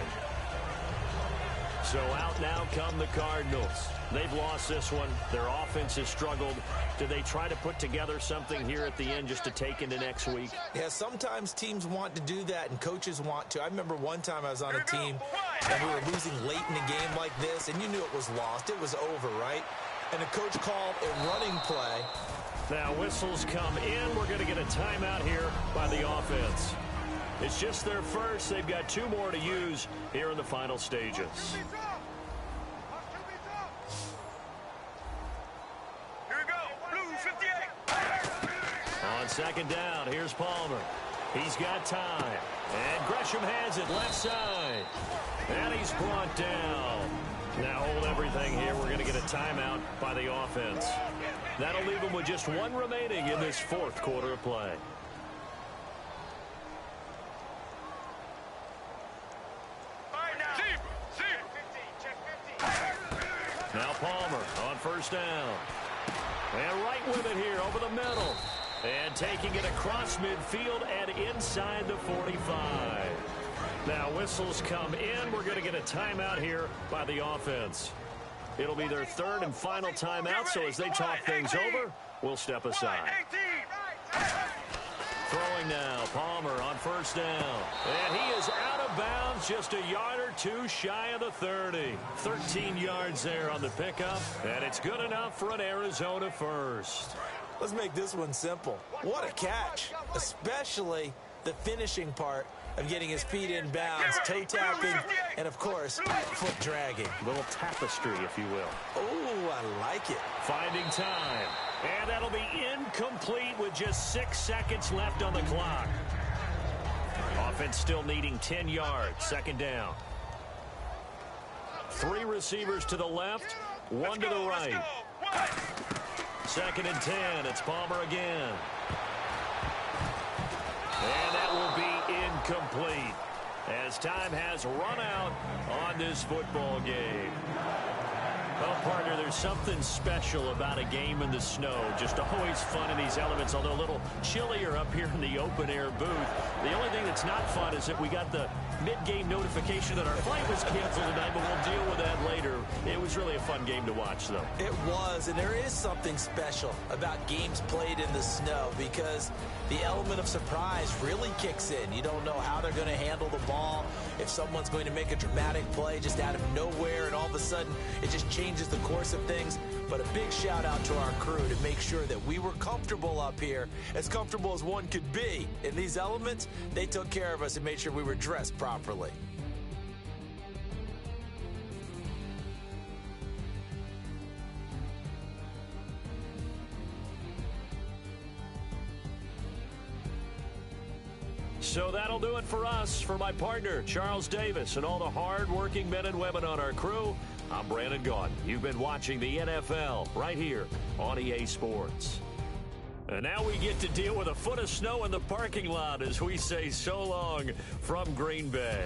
So out now come the Cardinals. They've lost this one. Their offense has struggled. Do they try to put together something here at the end just to take into next week? Yeah, sometimes teams want to do that and coaches want to. I remember one time I was on a team and we were losing late in a game like this, and you knew it was lost. It was over, right? And the coach called a running play. Now whistles come in. We're going to get a timeout here by the offense. It's just their first. They've got 2 more to use here in the final stages. On second down, here's Palmer. He's got time. And Gresham has it left side. And he's brought down. Now hold everything here. We're going to get a timeout by the offense. That'll leave them with just 1 remaining in this 4th quarter of play. Now Palmer on first down. And right with it here over the middle. And taking it across midfield and inside the 45. Now whistles come in. We're going to get a timeout here by the offense. It'll be their 3rd and final timeout, so as they talk things over, we'll step aside. Throwing now, Palmer on first down. And he is out of bounds, just a yard or 2 shy of the 30. 13 yards there on the pickup, and it's good enough for an Arizona first. Let's make this one simple. What a catch, especially the finishing part of getting his feet in bounds, toe tapping, and of course, foot dragging. A little tapestry, if you will. Oh, I like it. Finding time. And that'll be incomplete with just 6 seconds left on the clock. Offense still needing 10 yards. Second down. 3 receivers to the left, 1 to the right. Second and 10. It's Palmer again. And that will be incomplete as time has run out on this football game. Well, partner, there's something special about a game in the snow. Just always fun in these elements, although a little chillier up here in the open-air booth. The only thing that's not fun is that we got the mid-game notification that our flight was canceled tonight, but we'll deal with that later. It was really a fun game to watch, though. It was, and there is something special about games played in the snow because the element of surprise really kicks in. You don't know how they're going to handle the ball, if someone's going to make a dramatic play just out of nowhere, and all of a sudden it just changes the course of things. But a big shout out to our crew to make sure that we were comfortable up here, as comfortable as one could be. In these elements, they took care of us and made sure we were dressed properly. So that'll do it for us. For my partner, Charles Davis, and all the hard-working men and women on our crew, I'm Brandon Gaudin. You've been watching the NFL right here on EA Sports. And now we get to deal with a foot of snow in the parking lot as we say so long from Green Bay.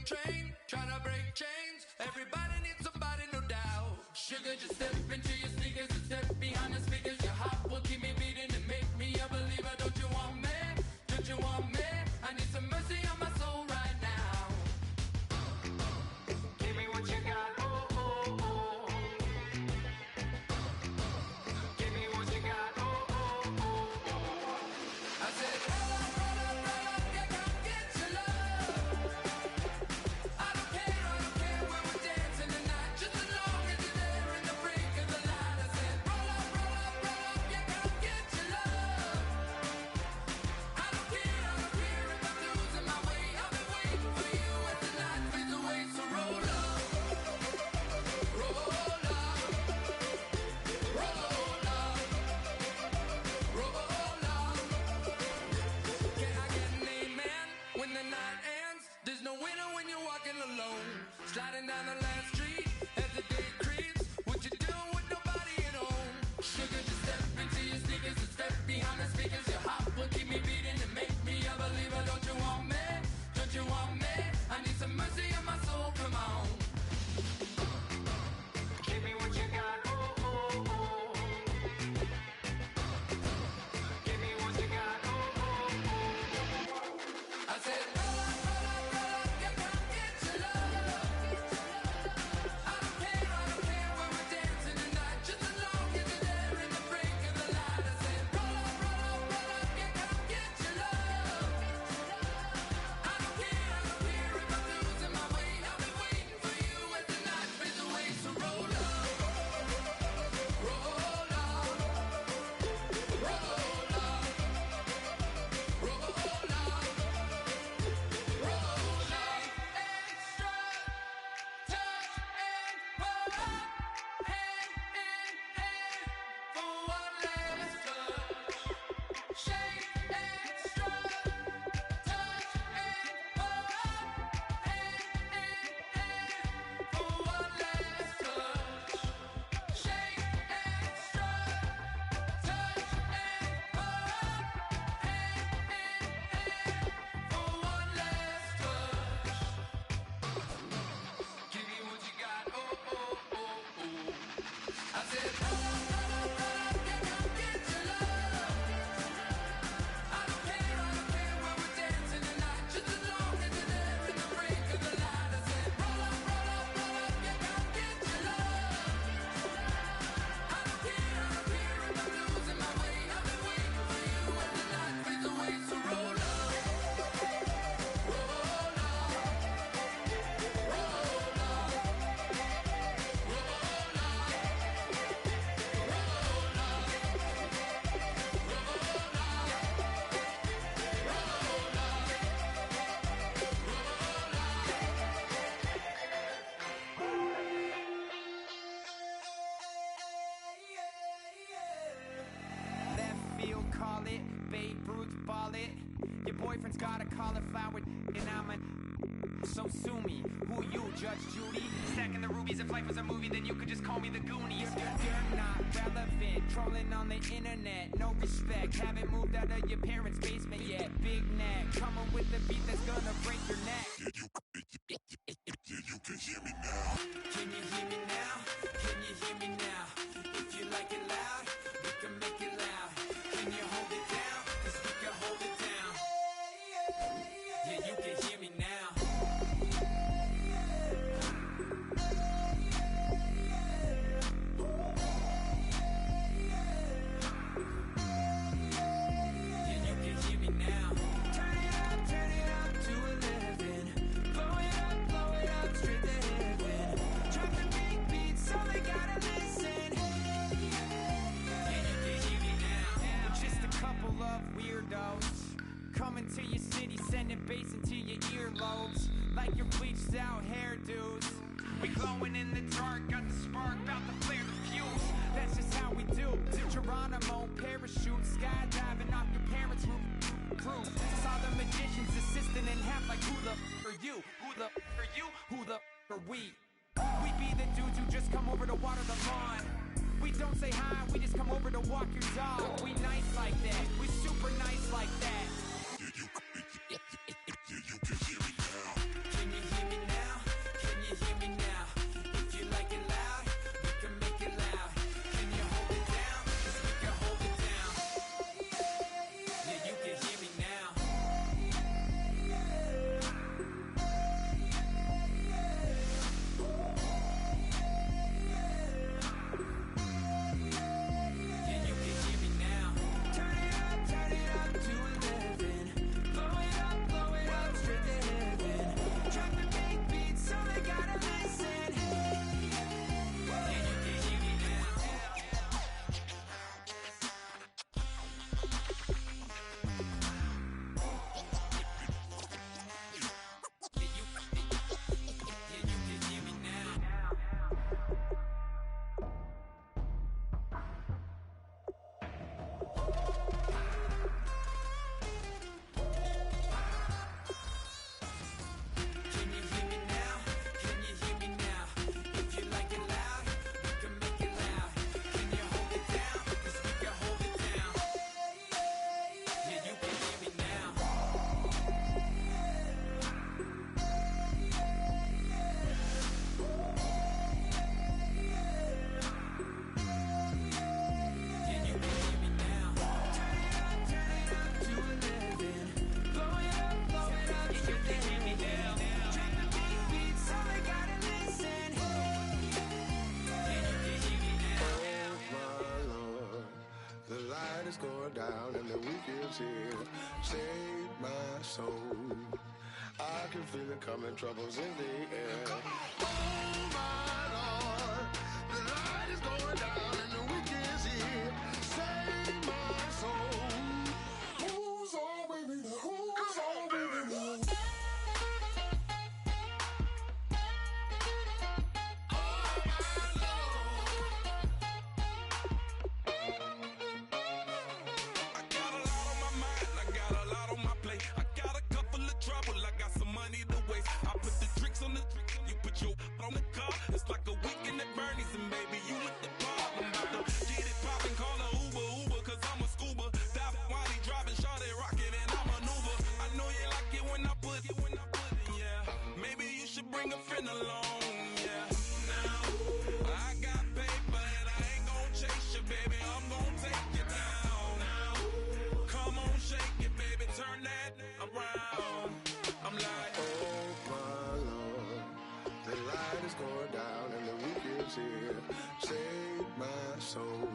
train, trying to break chains. Everybody needs somebody, no doubt. Sugar, just step into your sneakers and step behind the speakers. Your heart will keep me beating and make me a believer. Don't you want me? Don't you want me? I need some mercy on my soul right now. Give me what you got, oh, oh, oh. Give me what you got, oh, oh, oh. I said, roll up, yeah, come get your love. I don't care when we're dancing tonight, just as long as you're there in the brink of the light. I said, roll up, yeah, come get your love. I don't care if I'm losing my way. I've been waiting for you as the night fades away. So roll up, roll up, roll up, roll up. Can I get an amen when the night ends? There's no winner when you're walking alone. Sliding down the last street as the day creeps. What you doing with nobody at home? Sugar, just step into your sneakers and step behind the speakers. Your heart will keep me beating and make me a believer. Don't you want me? Don't you want me? I need some mercy on my soul. Come on. Give me what you got. Oh, oh, oh. Give me what you got. Oh, oh, oh. I said, roll up, yeah, come get your love. I don't care when we're dancing tonight, just as long as you're there in the brink of the light. I said, roll up, yeah, come get your love. I don't care if I'm losing my way. I've been waiting for you as the night fades away. So roll up, roll up, roll up, roll up, roll up. Extra touch and pull up, hand in hand for one last touch. Shake extra touch and pull up, hand in hand for one last touch. Shake extra touch and pull up, hand in hand for one last touch. Give me what you got, oh, oh, oh, oh. I said, roll up, yeah, come get your love. I don't care when we're dancing tonight, just as long as you're there in the brink of the light. I said, roll up, yeah, come get your love. I don't care if I'm losing my way. I've been waiting for you as the night fades away. So roll up, roll up, roll Left field, call it. Babe Ruth, ball it. Your boyfriend's got a cauliflower, and I'm a. So sue me. Who you, Judge Judy? Stacking the rubies. If life was a movie, then you could just call me the Goonies. You're not relevant. Trolling on the internet. No respect. Haven't moved out of your parents' basement yet. Big neck. Coming with the beat that's gonna break your neck. You can hear me now. Can you hear me now? Can you hear me now? If you like it loud, we can make it loud. Can you hold it down? 'Cause we can hold it down. Yeah, you can hear me now. Yeah, you can hear me now. Turn it up to 11. Blow it up straight to heaven. Drop the big beats, so they gotta listen. Yeah, you can hear me now. We're just a couple of weirdos coming to your city, sending bass into your earlobes like your bleached out hairdos. We glowing in the dark, got the spark, about to flare the fuse. That's just how we do. To Geronimo, parachute, skydiving off your parents' roof. Crew saw the magician's assistant in half, like who the are you? Who the are you? Who the are we? We be the dudes who just come over to water the lawn. We don't say hi, we just come over to walk your dog. We nice like that, we super nice like that. You can hear me now. Can you hear me is going down and the week is here. Save my soul. I can feel it coming, troubles in the air. Oh my Lord, the light is going down and the week is here. Save my soul. Who's all with me? Who's all with me? On the car, it's like a weekend at Bernie's, and baby, you look the part. I'm about to get it poppin', call a Uber, cause I'm a scuba. Dive while he driving, shawty rockin', and I maneuver. I know you like it when I put it, yeah. Maybe you should bring a friend along, yeah. Now, I got paper, and I ain't gon' chase you, baby. I'm gon' take you down. Now, come on, shake it, baby, turn that around. I'm like, oh my Lord. The light is going down and the week is here. Save my soul.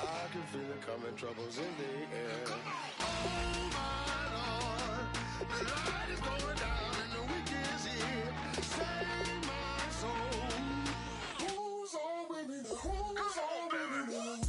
I can feel it coming, troubles in the air. Oh my Lord, the light is going down and the week is here. Save my soul. Who's all with me? Who's all with me?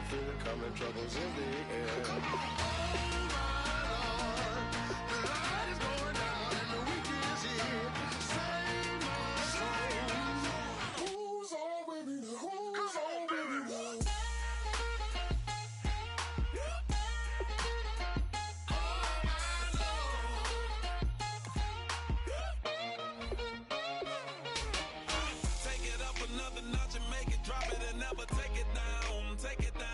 Feel it coming, troubles in the air. Oh my Lord, the light is going down and the week is here. Save my soul. Who's all with me? Who's all with me? take it up another notch and make it drop it and never take it down. Take it down.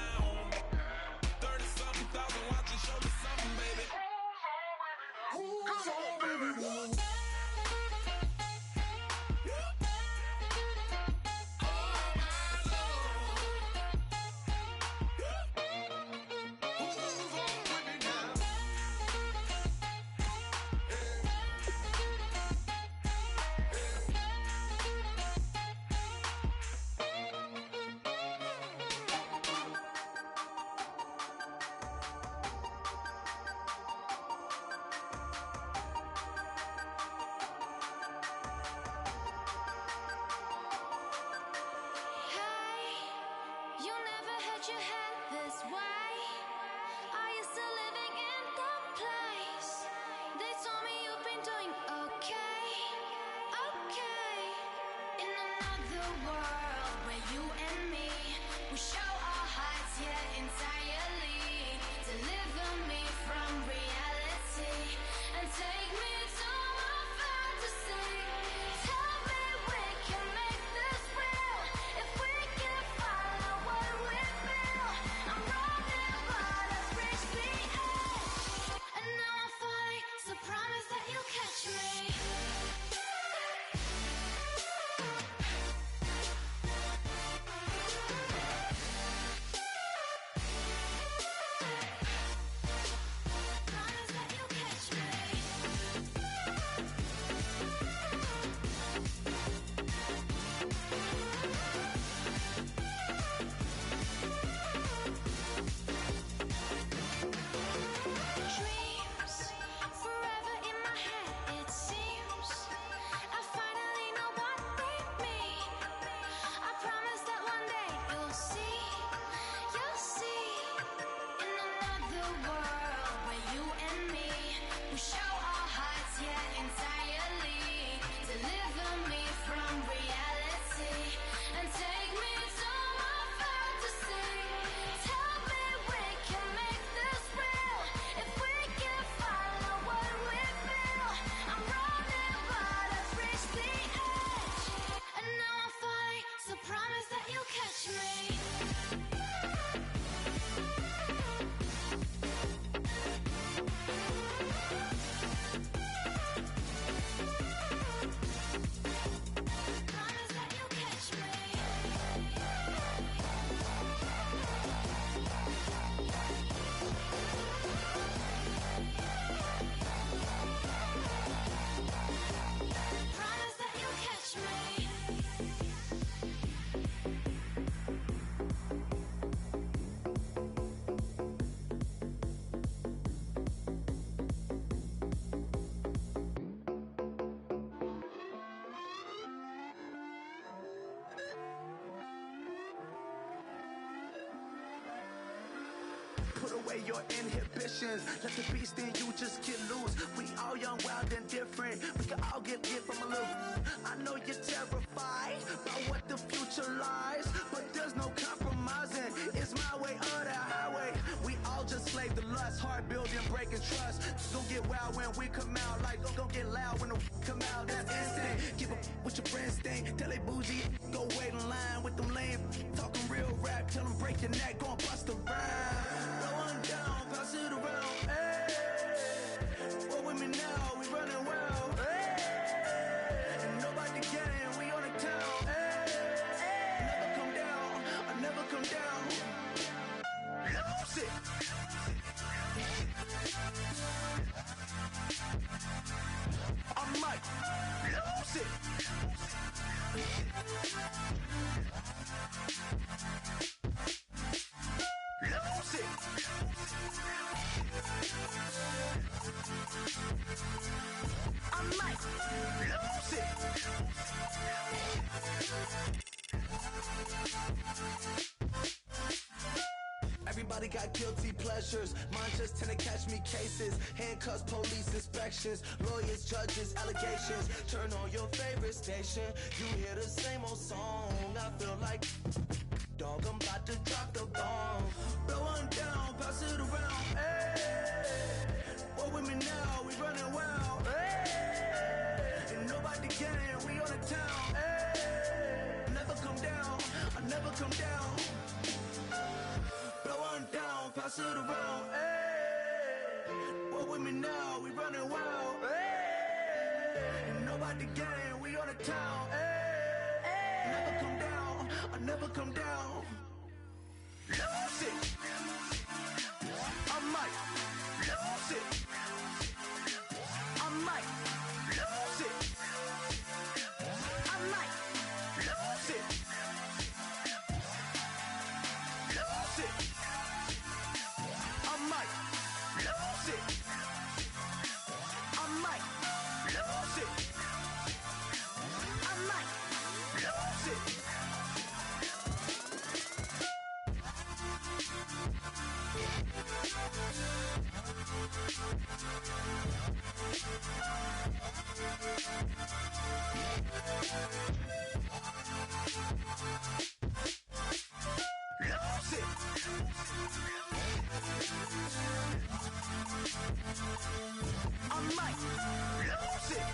away your inhibitions. Let the beast in you just get loose. We all young, wild, and different. We can all get from a little. I know you're terrified by what the future lies, but there's no compromising. It's my way or the highway. We all just slave to lust, heart building, breaking trust. Don't get wild when we come out, like don't get loud when the come out. That's instant. Keep up with your friends thing. Tell they bougie, go wait in line with them lame. Talking real rap, tell them break your neck, go and bust a rhyme. Blow one down, pass it around. Hey, what with me now? We running wild. Hey, and nobody can. We on the town. Hey, never come down. I never come down. Lose it. I might lose it. Lose it. I might lose it. Everybody got guilty pleasures. Mine just tend to catch me cases. Handcuffs, police inspections, lawyers, judges, allegations. Turn on your favorite station. You hear the same old song. I feel like, dog, I'm about to drop the bomb. Blow one down, pass it around. Hey, what with me now? We running wild. Hey, and nobody can. We on the town. Hey, never come down. I never come down. Blow one down, pass it around. Hey, what with me now? We running wild. Hey, and nobody can. We on the town. Hey, never come down. I never come down. Lose it. I might lose it. I might lose it. I might lose it. Lose it. I might lose it. I might lose it. I might lose it. Lose it. I might lose it.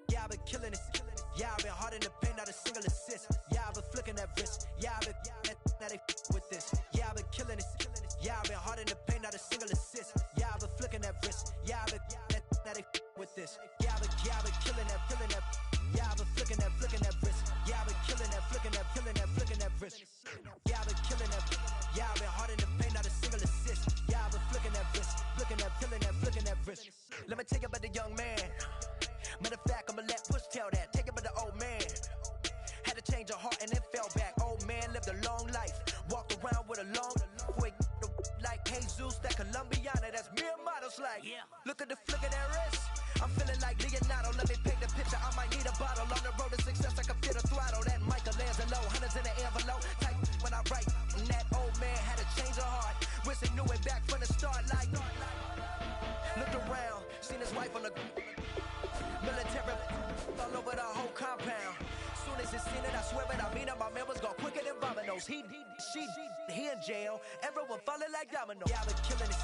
Yeah, I've been killing it. Yeah, I've been hard in the paint, not a single assist. Yeah, I've been flicking that wrist. Yeah, I've been now they with this. Yeah, I've been killing it. Yeah, I've been hard in the paint, not a single assist. Yeah, I've been flicking that wrist. Yeah, I've been now they with this. Yeah, I've been killing that. Yeah, I've been flicking that wrist. Yeah, I've been killing that, flicking that wrist. Yeah, I've been killing that. Yeah, I've been hard in the paint, not a single assist. Yeah, I've been flicking that wrist, flicking that wrist. Let me tell you about the young man. Matter of fact, I'ma let Push tell that. Take it by the old man. Had to change her heart and then fell back. Old man lived a long life. Walked around with a long boy like Jesus, that Colombiana. That's mere models like. Yeah. Look at the flick of that wrist. I'm feeling like Leonardo. Let me paint the picture. I might need a bottle. On the road to success, I can fit a throttle. That Michelangelo, hundreds in the envelope. Type when I write. And that old man had to change her heart. Wish he knew it back from the start. Like, looked around, seen his wife on the military all over the whole compound. Soon as he seen it, I swear it, I mean it. My man was gone quicker than Domino's. He in jail. Everyone falling like dominoes. Yeah, I've been killing it.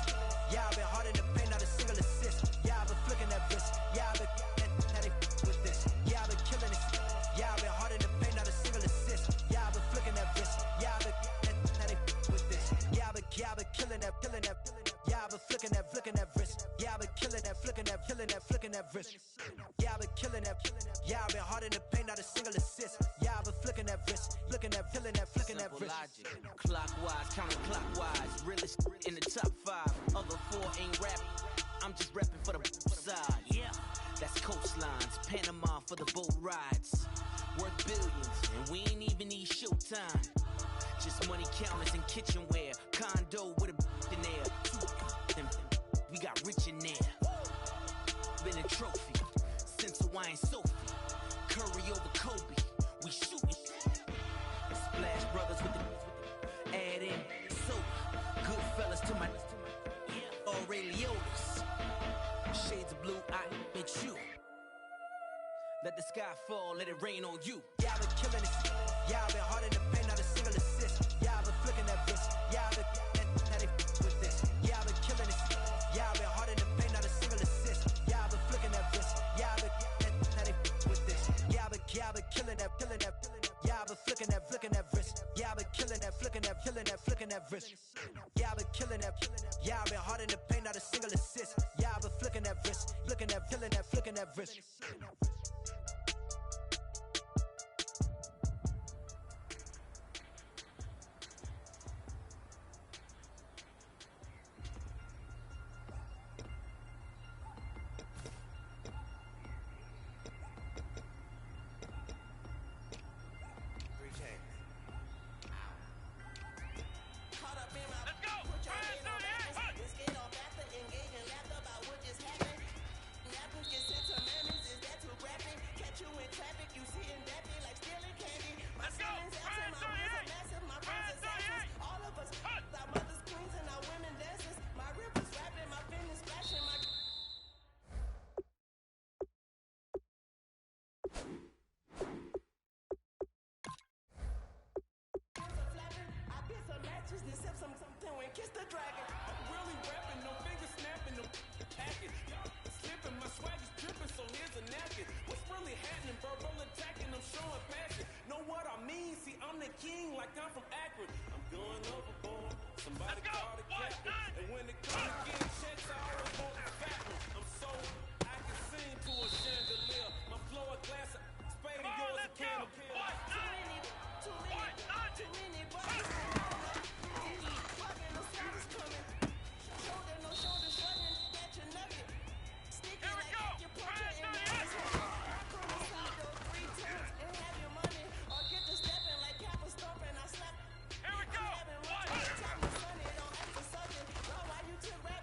Yeah, I've been hard in the paint, not a single assist. Yeah, I've been flicking that wrist. Yeah, I've been now they with this. Yeah, I've been killing it. Yeah, I've been hard in the paint, not a single assist. Yeah, I've been flicking that wrist. Yeah, I've been wrist. Yeah, I've been killing that. Yeah, I've been hard in the paint, not a single assist. Yeah, I've been flicking that wrist, looking at, feeling that, flicking that wrist. Logic, clockwise, counterclockwise, realest in the top 5. Other 4 ain't rap. I'm just repping for the side. Yeah, that's coastlines, Panama for the boat rides. Worth billions, and we ain't even need showtime. Just money counters and kitchenware. Condo with a in there. We got rich in there. Been a trophy. Since Hawaiian Sophie. Curry over Kobe. We shooting. Splash Brothers with the add in soda. Good fellas to my Aureliotis. Shades of blue, I make you. Let the sky fall, let it rain on you. Yeah, I've been killing it. Yeah, I've been hard in the paint, not a single assist. Yeah, I've been flicking that wrist. Yeah, I've been now they with this. Yeah, I've been killing it. Yeah, I've been hard in the paint, not a single assist. Yeah, I've been flicking that wrist. Yeah, I've been now they with this. Yeah, I've been killing that, killing that. Yeah, I've been flicking that wrist. Yeah, I've been killing that, flicking that, killing that, flicking that wrist. Yeah, I've been killing that. Yeah, I've been hard in the paint, not a single assist. Yeah, I've been flicking that wrist, flicking that, killing that, flicking that wrist. Kiss the dragon. I'm really rapping, no finger snapping, no package. Slipping, my swag is dripping, so here's a napkin. What's really happening? Verbal attacking, I'm showing passion. Know what I mean? See, I'm the king, like I'm from Akron. I'm going overboard. Somebody call the captain. And when it comes to getting checks, I always want the fat one. I'm so I can sing to a chandelier. My flow a glass of spade and yours a can of beer. Too many buttons. Here we go! Why you took rap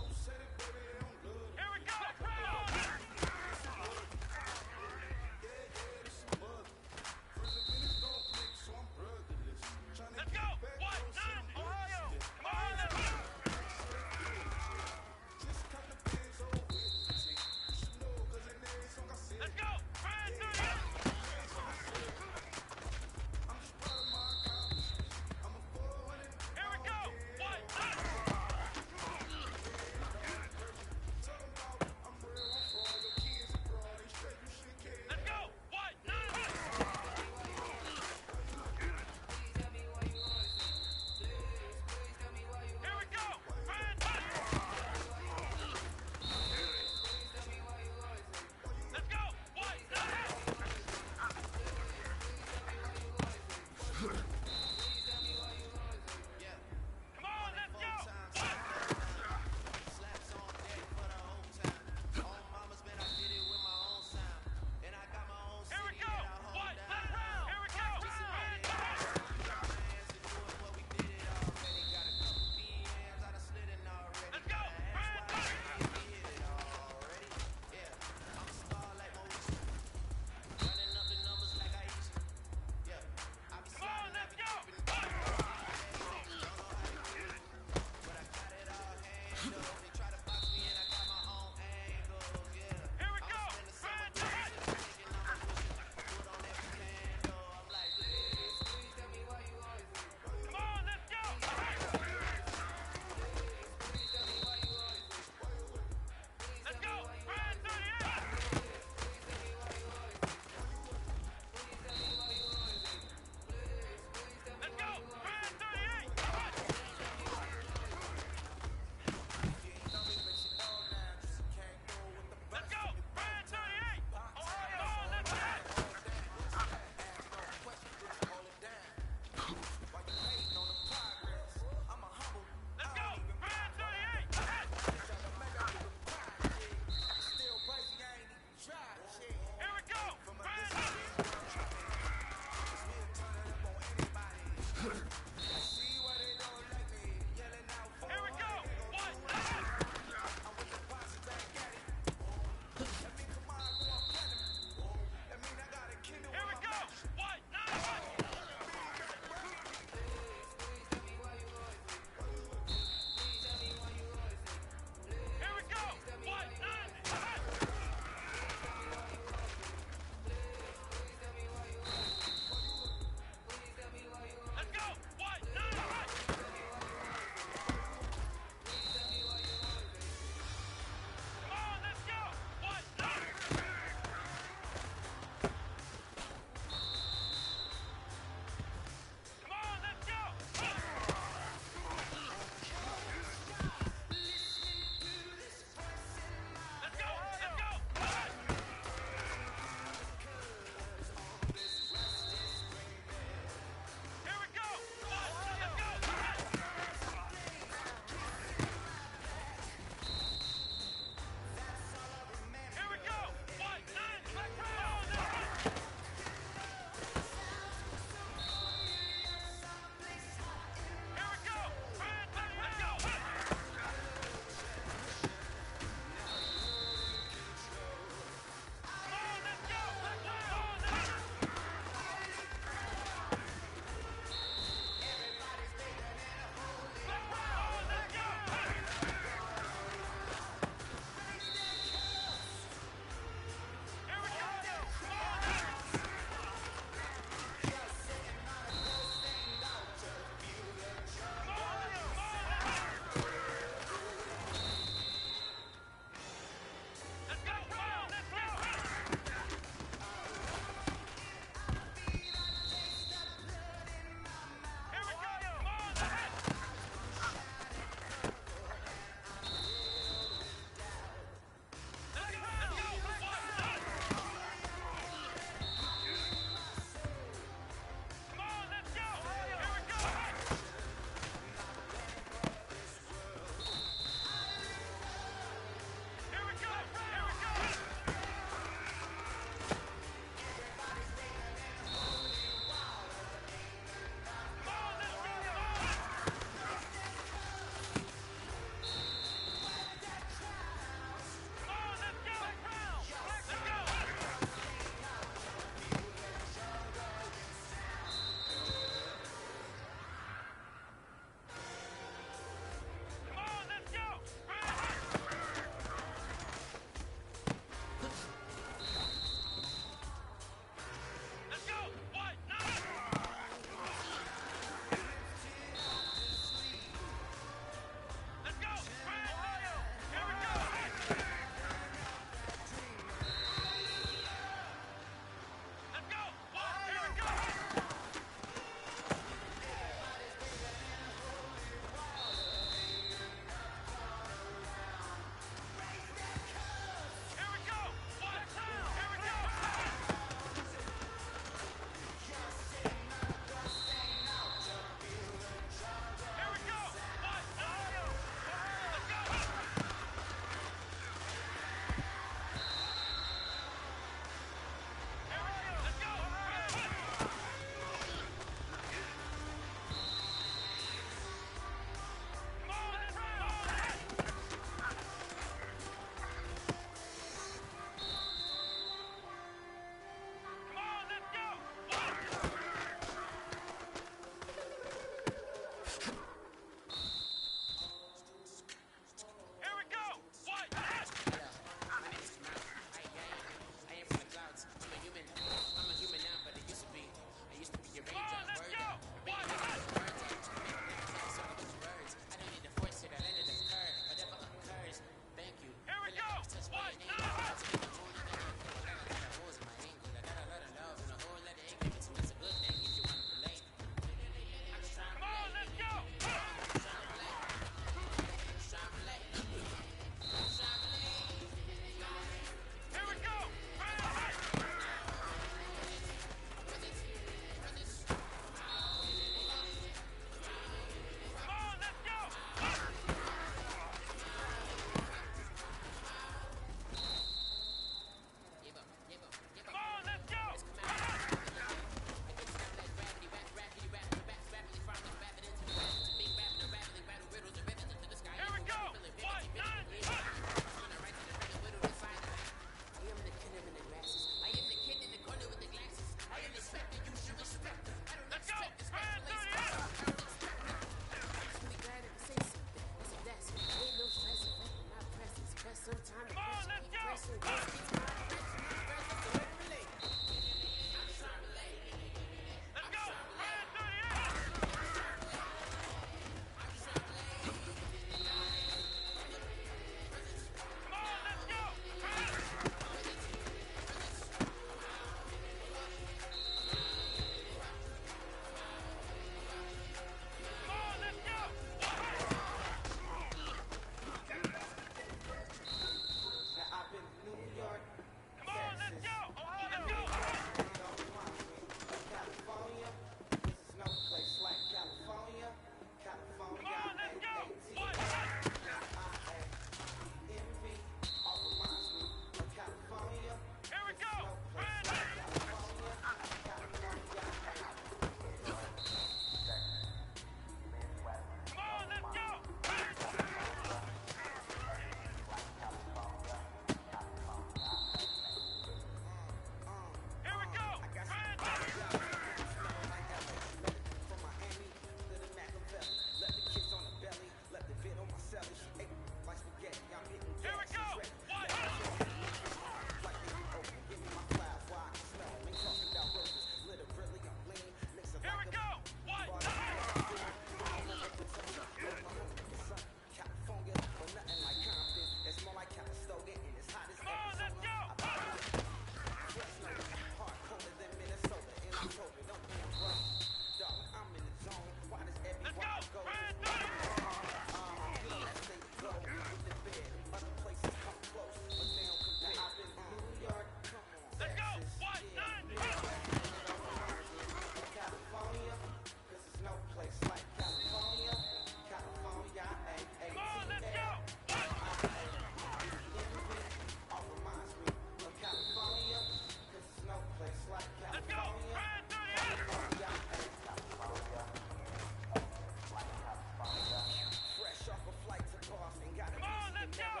Go!